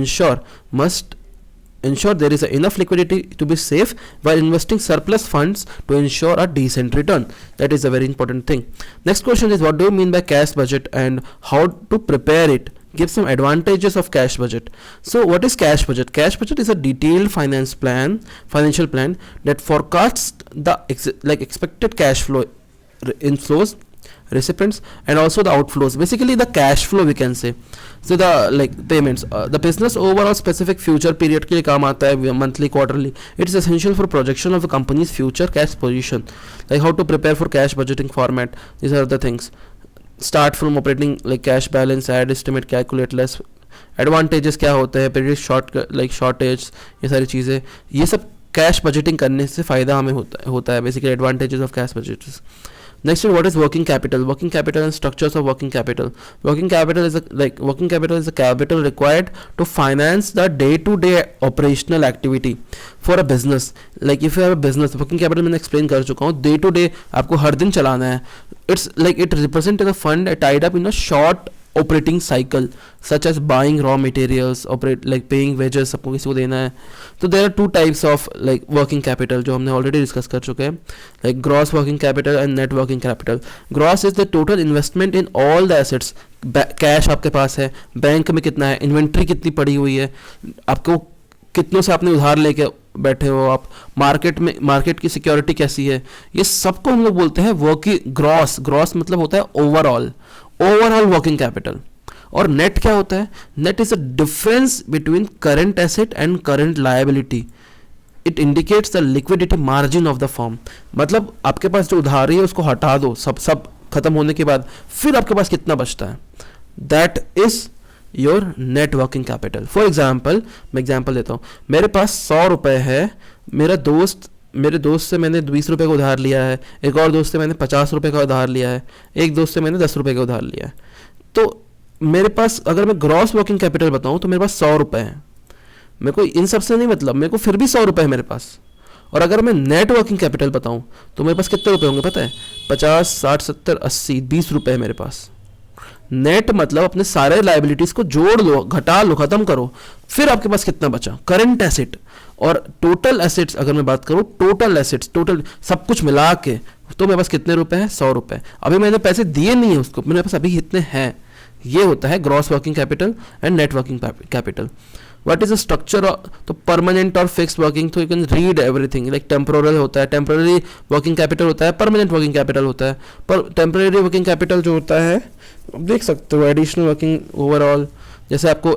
ensure there is enough liquidity to be safe while investing surplus funds to ensure a decent return. That is a very important thing. Next question is, what do you mean by cash budget and how to prepare it? Give some advantages of cash budget. So what is cash budget? Cash budget is a detailed financial plan that forecasts the expected cash flow inflows, recipients, and also the outflows, basically the cash flow we can say. So the payments, the business overall specific future period के लिए काम आता है, monthly, quarterly. It is essential for projection of a company's future cash position. Like how to prepare for cash budgeting format, these are the things. Start from operating like cash balance, add estimate, calculate less. Advantages क्या होते हैं, period shortage, ये सारी चीज़ें, ये सब कैश बजटिंग करने से फ़ायदा हमें होता है basically. Advantages of cash budgets. Next is, what is working capital? Working capital and structures of working capital. Working capital is a capital required to finance the day-to-day operational activity for a business. Like if you have a business, working capital मैंने explain कर चुका हूँ. Day to day आपको हर दिन चलाना है. It's like it represents a fund tied up in a short operating cycle, such as buying raw materials, paying wages, सबको किसी को देना है. तो there are two types of like working capital जो हमने already discuss कर चुके हैं, like gross working capital and net working capital. Gross is the total investment in all the assets. Cash आपके पास है, बैंक में कितना है, इन्वेंट्री कितनी पड़ी हुई है, आपको कितनों से आपने उधार लेके बैठे हो, आप मार्केट की सिक्योरिटी कैसी है, ये सबको हम लोग बोलते हैं वर्किंग ग्रॉस मतलब होता है ओवरऑल वर्किंग कैपिटल. और नेट क्या होता है? Net is a difference between current asset and current liability. It indicates the liquidity margin of the firm. मतलब आपके पास जो उधारी है उसको हटा दो, सब खत्म होने के बाद फिर आपके पास कितना बचता है, that is your net working capital. For example, मैं एग्जाम्पल देता हूँ. मेरे पास 100 रुपये है, मेरे दोस्त से मैंने 20 रुपये का उधार लिया है, एक और दोस्त से मैंने 50 रुपये का उधार लिया है, एक दोस्त से मैंने 10 रुपये का उधार लिया है. तो मेरे पास, अगर मैं ग्रॉस वर्किंग कैपिटल बताऊँ तो मेरे पास 100 रुपये हैं. मेरे को इन सब से नहीं मतलब, मेरे को फिर भी 100 रुपये है मेरे पास. और अगर मैं नेट वर्किंग कैपिटल बताऊँ तो मेरे पास कितने रुपये होंगे पता है? 50, 60, 70, 80, 20 रुपये है मेरे पास. नेट मतलब अपने सारे लाइबिलिटीज को जोड़ लो, घटा लो, खत्म करो, फिर आपके पास कितना बचा करंट एसेट. और टोटल एसेट्स अगर मैं बात करूं, टोटल सब कुछ मिला के, तो मेरे पास कितने रुपए हैं? 100 रुपए. अभी मैंने पैसे दिए नहीं है उसको, मेरे पास अभी इतने हैं. ये होता है gross working capital and net working capital. What is the structure, तो परमानेंट और फिक्स वर्किंग, तो you can read everything, like temporal होता है, टेम्पररी वर्किंग कैपिटल होता है, परमानेंट वर्किंग कैपिटल होता है। पर टेम्पररी वर्किंग कैपिटल जो होता है आप देख सकते हो, एडिशनल वर्किंग ओवरऑल, जैसे आपको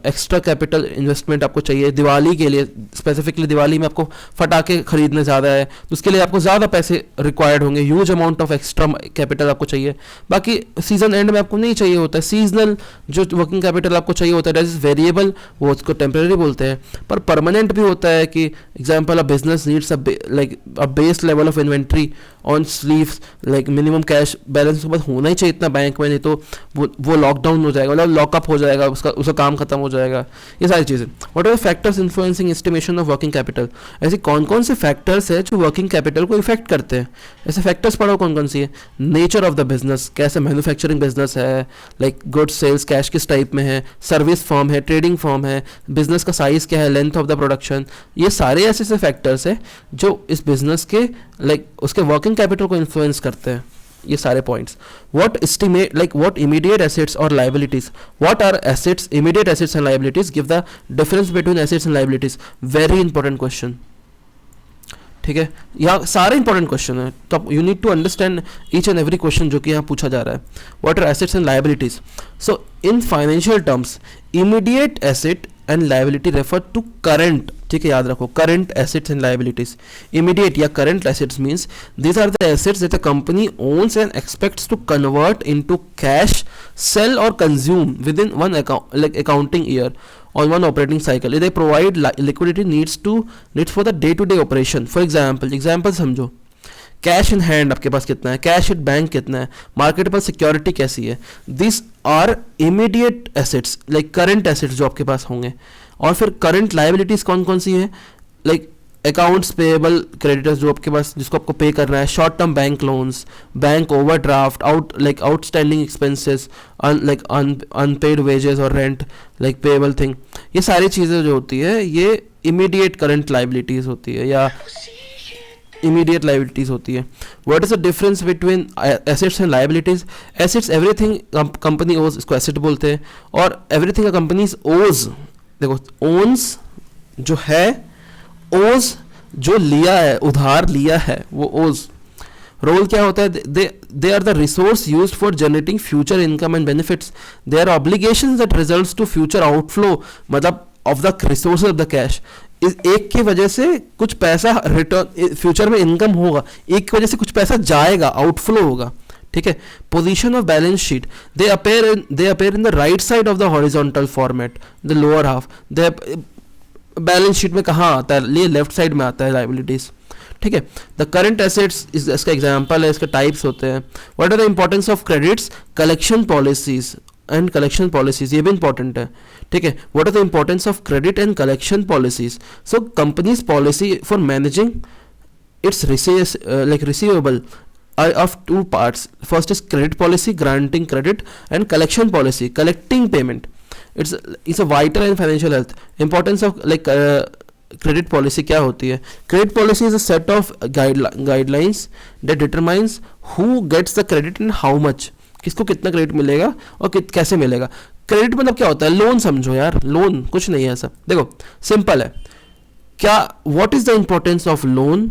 एक्स्ट्रा कैपिटल इन्वेस्टमेंट आपको चाहिए दिवाली के लिए, स्पेसिफिकली दिवाली में आपको फटाके खरीदने ज़्यादा है तो उसके लिए आपको ज़्यादा पैसे रिक्वायर्ड होंगे, huge amount of extra capital आपको चाहिए। बाकी सीजन एंड में आपको नहीं चाहिए होता है, सीजनल जो वर्किंग कैपिटल आपको चाहिए होता है दैट इज वेरिएबल, वो उसको टेम्परेरी बोलते हैं। पर परमानेंट भी होता है कि example a business needs like a base level of inventory on sleeves, like minimum cash balance के पास होना ही चाहिए इतना बैंक में, नहीं तो वो लॉकडाउन हो जाएगा, मतलब लॉकअप हो जाएगा, उसका काम खत्म हो जाएगा, ये सारी चीज़ें। What are factors influencing estimation of working capital, ऐसे कौन कौन से फैक्टर्स है जो वर्किंग कैपिटल को इफेक्ट करते हैं, ऐसे फैक्टर्स पढ़ो कौन कौन सी है। नेचर ऑफ द बिजनेस, कैसे मैन्युफैक्चरिंग बिजनेस है, लाइक गुड्स सेल्स कैश किस टाइप में है, सर्विस फॉर्म है, ट्रेडिंग फॉर्म है, बिजनेस का साइज क्या है, लेंथ ऑफ द प्रोडक्शन, ये सारे ऐसे ऐसे फैक्टर्स है जो इस बिजनेस के लाइक उसके वर्किंग कैपिटल को इन्फ्लुएंस करते हैं, ये सारे points. What estimate like what immediate assets और liabilities, what are assets, immediate assets and liabilities, give the difference between assets and liabilities, very important question, ठीक है, यहाँ सारे इंपॉर्टेंट क्वेश्चन है, तो you need to understand each and every question जो कि यहाँ पूछा जा रहा है। What are assets and liabilities, so in financial terms immediate asset and liability refer to current, ठीक है, याद रखो current assets and liabilities. Immediate या current assets means these are the assets that a company owns and expects to convert into cash, sell or consume within one account like accounting year on one operating cycle. They provide liquidity needs for the day to day operation. For example समझो, कैश इन हैंड आपके पास कितना है, कैश इन बैंक कितना है, मार्केटेबल सिक्योरिटी कैसी है, this are immediate assets like current assets जो आपके पास होंगे। और फिर करंट लाइबिलिटीज कौन कौन सी है, लाइक अकाउंट्स पेएबल क्रेडिटर्स जो आपके पास जिसको आपको पे करना है, short term bank loans, bank overdraft, outstanding expenses, like unpaid wages और रेंट, लाइक पेएबल थिंग, ये सारी चीज़ें जो होती है ये इमीडिएट करंट लाइबिलिटीज होती है या इमीडिएट लाइबिलिटीज होती है। What is the difference between assets and liabilities, assets everything company ओज, इसको एसेट बोलते हैं, और एवरीथिंग कंपनी ओज, देखो ओन्स जो है, ओज जो लिया है, उधार लिया है, वो ओज। रोल क्या होता है, they are the resource used for generating future income and benefits, they are obligations that results to future outflow, मतलब of the resources of the cash. इस एक की वजह से कुछ पैसा रिटर्न फ्यूचर में इनकम होगा, एक की वजह से कुछ पैसा जाएगा, आउटफ्लो होगा, ठीक है। Position of balance sheet, they appear in the right side of the horizontal format, the lower half, they balance sheet में कहाँ आता है, ये लेफ्ट साइड में आता है लाइबिलिटीज, ठीक है। द करंट एसेट्स इसका एग्जांपल है, इसके टाइप्स होते हैं। What are the importance of credits, collection policies and collection policies, ये भी इंपॉर्टेंट है, ठीक है। What are the importance of credit and collection policies, so companies policy for managing its receivable of two parts. First is credit policy, granting credit, and collection policy, collecting payment. It's a vital and financial health. Importance of credit policy क्या होती है? Credit policy is a set of guidelines that determines who gets the credit and how much. किसको कितना क्रेडिट मिलेगा और कैसे मिलेगा। क्रेडिट मतलब क्या होता है, लोन समझो यार, लोन कुछ नहीं है ऐसा। देखो सिंपल है, क्या what is the importance of loan,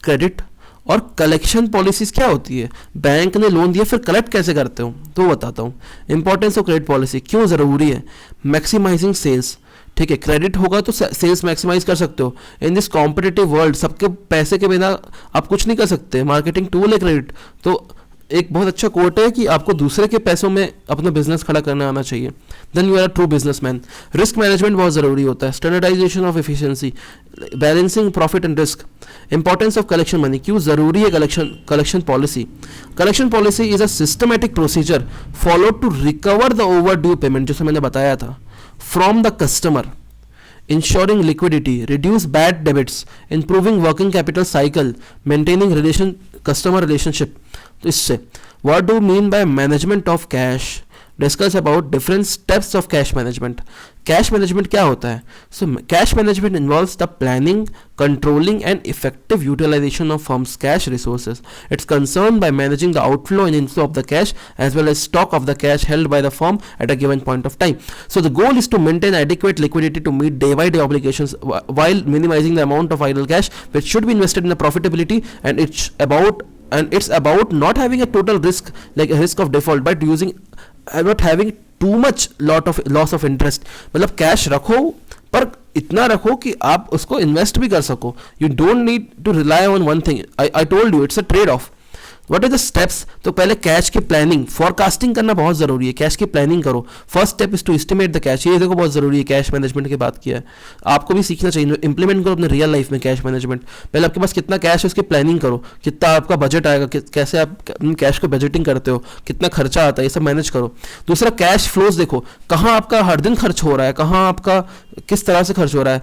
credit, और कलेक्शन पॉलिसीज क्या होती है, बैंक ने लोन दिया फिर कलेक्ट कैसे करते हो, तो बताता हूँ। इंपॉर्टेंस ऑफ क्रेडिट पॉलिसी क्यों ज़रूरी है, मैक्सिमाइजिंग सेल्स, ठीक है, क्रेडिट होगा तो सेल्स मैक्सिमाइज कर सकते हो। इन दिस कॉम्पिटिटिव वर्ल्ड सबके पैसे के बिना आप कुछ नहीं कर सकते, मार्केटिंग टूल है क्रेडिट। तो एक बहुत अच्छा कोट है कि आपको दूसरे के पैसों में अपना बिजनेस खड़ा करना आना चाहिए, then you are a true businessman. Risk management बहुत ज़रूरी होता है, standardization of efficiency, balancing profit and risk. Importance of collection money, क्यों ज़रूरी है collection policy. Collection policy is a systematic procedure followed to recover the overdue payment, जैसे मैंने बताया था, from the customer, ensuring liquidity, reduce bad debits, improving working capital cycle, maintaining customer relationship. तो इससे what do you mean by management of cash, discuss about different steps of cash management. Cash management क्या होता है? So cash management involves the planning, controlling and effective utilization of firm's cash resources. It's concerned by managing the outflow and inflow of the cash as well as stock of the cash held by the firm at a given point of time. So the goal is to maintain adequate liquidity to meet day-by-day obligations while minimizing the amount of idle cash which should be invested in the profitability, and it's about not having a total risk, like a risk of default, but not having too much lot of loss of interest. मतलब कैश रखो पर इतना रखो कि आप उसको इन्वेस्ट भी कर सको. You don't need to rely on one thing. I told you it's a trade off. What are the steps? तो पहले कैश की प्लानिंग, फोरकास्टिंग करना बहुत ज़रूरी है. कैश की प्लानिंग करो. First step is to estimate the cash. ये देखो बहुत ज़रूरी है. कैश मैनेजमेंट की बात किया है, आपको भी सीखना चाहिए. इंप्लीमेंट करो अपने रियल लाइफ में कैश मैनेजमेंट. पहले आपके पास कितना कैश है उसकी प्लानिंग करो. कितना आपका बजट आएगा, कैसे आप कैश को बजटिंग करते हो, कितना खर्चा आता है, ये सब मैनेज करो. दूसरा कैश फ्लोज देखो, कहाँ आपका हर दिन खर्च हो रहा है, कहाँ आपका किस तरह से खर्च हो रहा है.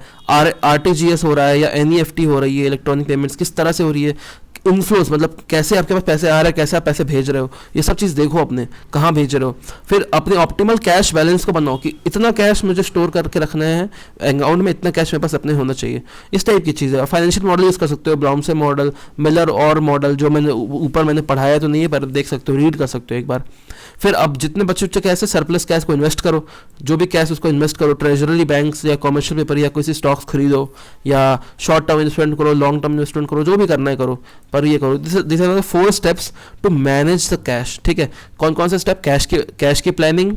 RTGS हो रहा है या NEFT हो रही है, इलेक्ट्रॉनिक पेमेंट्स किस तरह से हो रही है. इन्फ्लोस मतलब कैसे आपके पास पैसे आ रहे हैं, कैसे आप पैसे भेज रहे हो, ये सब चीज़ देखो अपने कहाँ भेज रहे हो. फिर अपने ऑप्टिमल कैश बैलेंस को बनाओ कि इतना कैश मुझे स्टोर करके रखना है अकाउंट में, इतना कैश मेरे पास अपने होना चाहिए. इस टाइप की चीज़ है. फाइनेंशियल मॉडल यूज़ कर सकते हो, ब्राउनसे मॉडल, मिलर और मॉडल, जो मैंने ऊपर मैंने पढ़ाया तो नहीं है पर देख सकते हो, रीड कर सकते हो एक बार. फिर अब जितने बच्चे कैश है, सरप्लस कैश को इन्वेस्ट करो. जो भी कैश उसको इन्वेस्ट करो, ट्रेजरी बैंक्स या कमर्शियल पेपर या किसी स्टॉक्स खरीदो, या शॉर्ट टर्म इन्वेस्टमेंट करो, लॉन्ग टर्म इन्वेस्टमेंट करो, जो भी करना है करो, पर ये करो. This are the 4 steps to manage the cash. ठीक है, कौन कौन से स्टेप? कैश की प्लानिंग,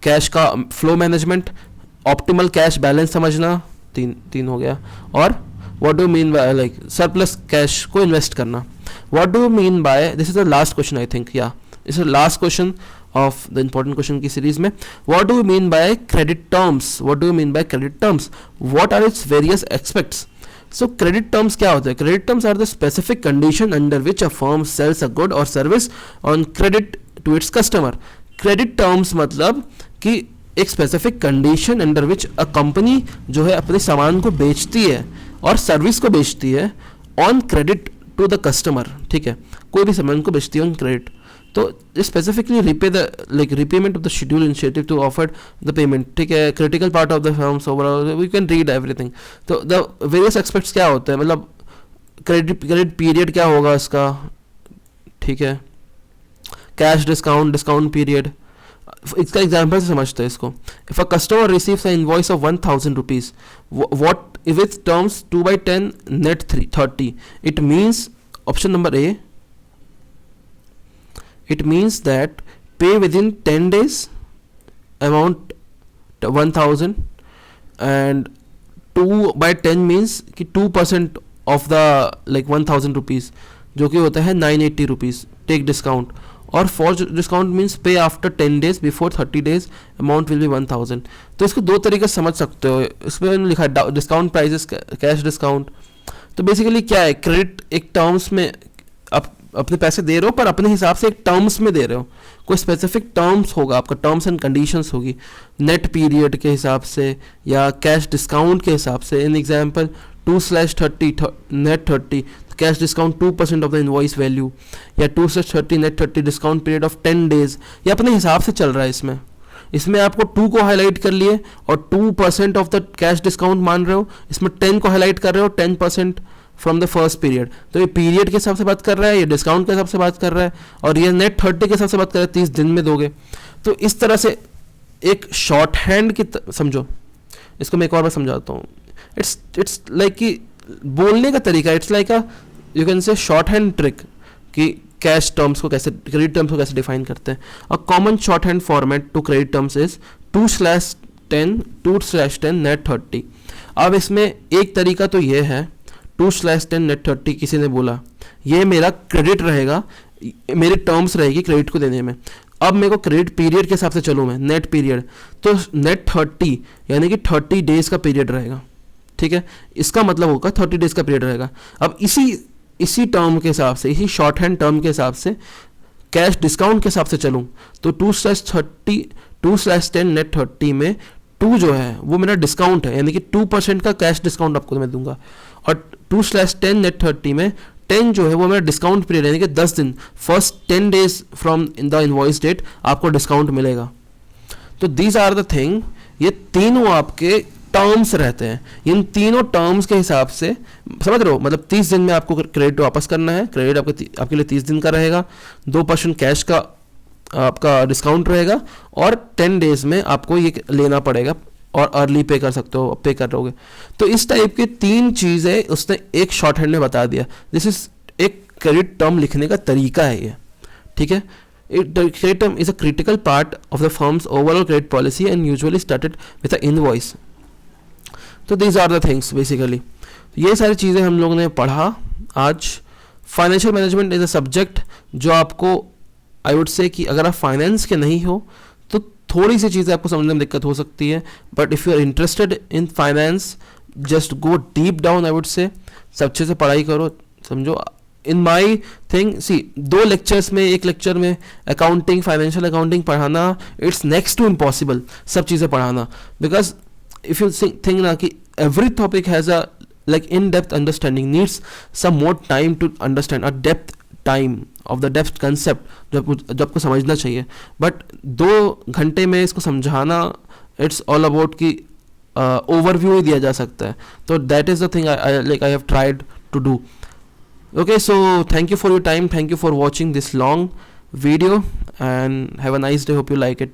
कैश का flow management, optimal cash balance समझना, तीन हो गया. और what do mean by like surplus cash को इन्वेस्ट करना. What do mean by, this is the last question I think, या इस last question of the important question की सीरीज में. What do you mean by credit terms? What do you mean by credit terms? What are its various aspects? So credit terms क्या होते हैं? Credit terms are the specific condition under which a firm sells a good or service on credit to its customer. Credit terms मतलब कि एक specific condition under which a company जो है अपने सामान को बेचती है और सर्विस को बेचती है on credit to the customer. ठीक है, कोई भी सामान को बेचती है ऑन क्रेडिट, तो specifically repayment of the schedule initiative to offer the payment. ठीक है, critical part of the firms overall, we can read everything. तो द वेरियस एक्सपेक्ट्स क्या होते हैं, मतलब क्रेडिट पीरियड क्या होगा इसका. ठीक है, कैश डिस्काउंट पीरियड. इसका एग्जाम्पल से समझते हैं इसको. If a customer receives a invoice of 1000 rupees, what if it's terms 2/10 net 30, it means option number A, it means that pay within 10 days amount 1000, and 2/10 means कि 2% of the like 1000 rupees जो कि होता है 980 rupees take discount. और for discount means pay after 10 days, before 30 days amount will be 1000. तो इसको दो तरीके से समझ सकते हो. इसमें लिखा है डिस्काउंट प्राइजेस, कैश डिस्काउंट. तो बेसिकली क्या है, क्रेडिट एक टर्म्स में आप अपने पैसे दे रहे हो पर अपने हिसाब से एक टर्म्स में दे रहे हो. कोई स्पेसिफिक टर्म्स होगा, आपका टर्म्स एंड कंडीशंस होगी, नेट पीरियड के हिसाब से या कैश डिस्काउंट के हिसाब से. In example 2/30 net 30 cash discount 2% of the invoice value, या 2/30 net 30 discount period of 10 days. ये अपने हिसाब से चल रहा है. इसमें आपको 2 को हाईलाइट कर लिए और 2% ऑफ द कैश डिस्काउंट मान रहे हो. इसमें 10 को हाईलाइट कर रहे हो, 10% फ्रॉम द फर्स्ट पीरियड. तो ये पीरियड के हिसाब से बात कर रहा है, ये डिस्काउंट के हिसाब से बात कर रहा है, और ये नेट 30 के हिसाब से बात कर रहा है, 30 दिन में दोगे. तो इस तरह से एक शॉर्ट हैंड की समझो. इसको मैं एक और बार समझाता हूँ. इट्स लाइक कि बोलने का तरीका, it's like a you can say short hand trick कि कैश टर्म्स को कैसे, क्रेडिट टर्म्स को कैसे डिफाइन करते हैं. A common short hand format to credit terms is 2/10 net 30. अब इसमें एक तरीका तो ये है 2/10 नेट 30 किसी ने बोला, ये मेरा क्रेडिट रहेगा, मेरी टर्म्स रहेगी क्रेडिट को देने में. अब मेरे को क्रेडिट पीरियड के हिसाब से चलूँ मैं, नेट पीरियड, तो नेट 30 यानी कि 30 डेज का पीरियड रहेगा. ठीक है, इसका मतलब होगा 30 डेज का पीरियड रहेगा. अब इसी टर्म के हिसाब से, इसी शॉर्ट हैंड टर्म के हिसाब से कैश डिस्काउंट के हिसाब से चलूँ तो 2/10 नेट 30 में 2 जो है वो मेरा डिस्काउंट है, यानी कि 2% का कैश डिस्काउंट आपको मैं दूंगा. और 2/10 नेट 30 में 10 जो है वो मेरा डिस्काउंट पीरियड है, यानी कि 10 दिन, first 10 days from in the invoice date आपको डिस्काउंट मिलेगा। तो दीज आर द थिंग, ये तीनों आपके टर्म्स रहते हैं। इन तीनों टर्म्स के हिसाब से समझ रहे हो, मतलब 30 दिन में आपको क्रेडिट वापस करना है, क्रेडिट आपके लिए 30 दिन का रहेगा, 2% कैश का आपका डिस्काउंट रहेगा, और 10 डेज में आपको ये लेना पड़ेगा, और अर्ली पे कर सकते हो, पे कर लोगे। तो इस टाइप के 3 चीज़ें उसने एक शॉर्ट हैंड में बता दिया। दिस इज एक क्रेडिट टर्म लिखने का तरीका है ये, ठीक है। Credit term is a critical part of the firms overall credit policy and usually started with a invoice. तो these are the things basically, ये सारी चीज़ें हम लोगों ने पढ़ा आज। Financial management is a subject जो आपको, आई वुड से कि अगर आप फाइनेंस के नहीं हो तो थोड़ी सी चीज़ें आपको समझने में दिक्कत हो सकती है, but if you are interested in finance just go deep down, I would say सब अच्छे से पढ़ाई करो, समझो। इन माई थिंग सी 2 लेक्चर्स में, एक लेक्चर में अकाउंटिंग, फाइनेंशियल अकाउंटिंग पढ़ाना इट्स नेक्स्ट टू इम्पॉसिबल, सब चीज़ें पढ़ाना, बिकॉज इफ यू थिंक ना कि every topic has a like in-depth understanding, needs some more time to understand, a depth time of the depth concept जो आपको समझना चाहिए, बट 2 घंटे में इसको समझाना इट्स ऑल अबाउट कि ओवरव्यू ही दिया जा सकता है। तो that is the thing I have tried to do. Okay, so thank you for your time, thank you for watching this long video and have a nice day, hope you like it.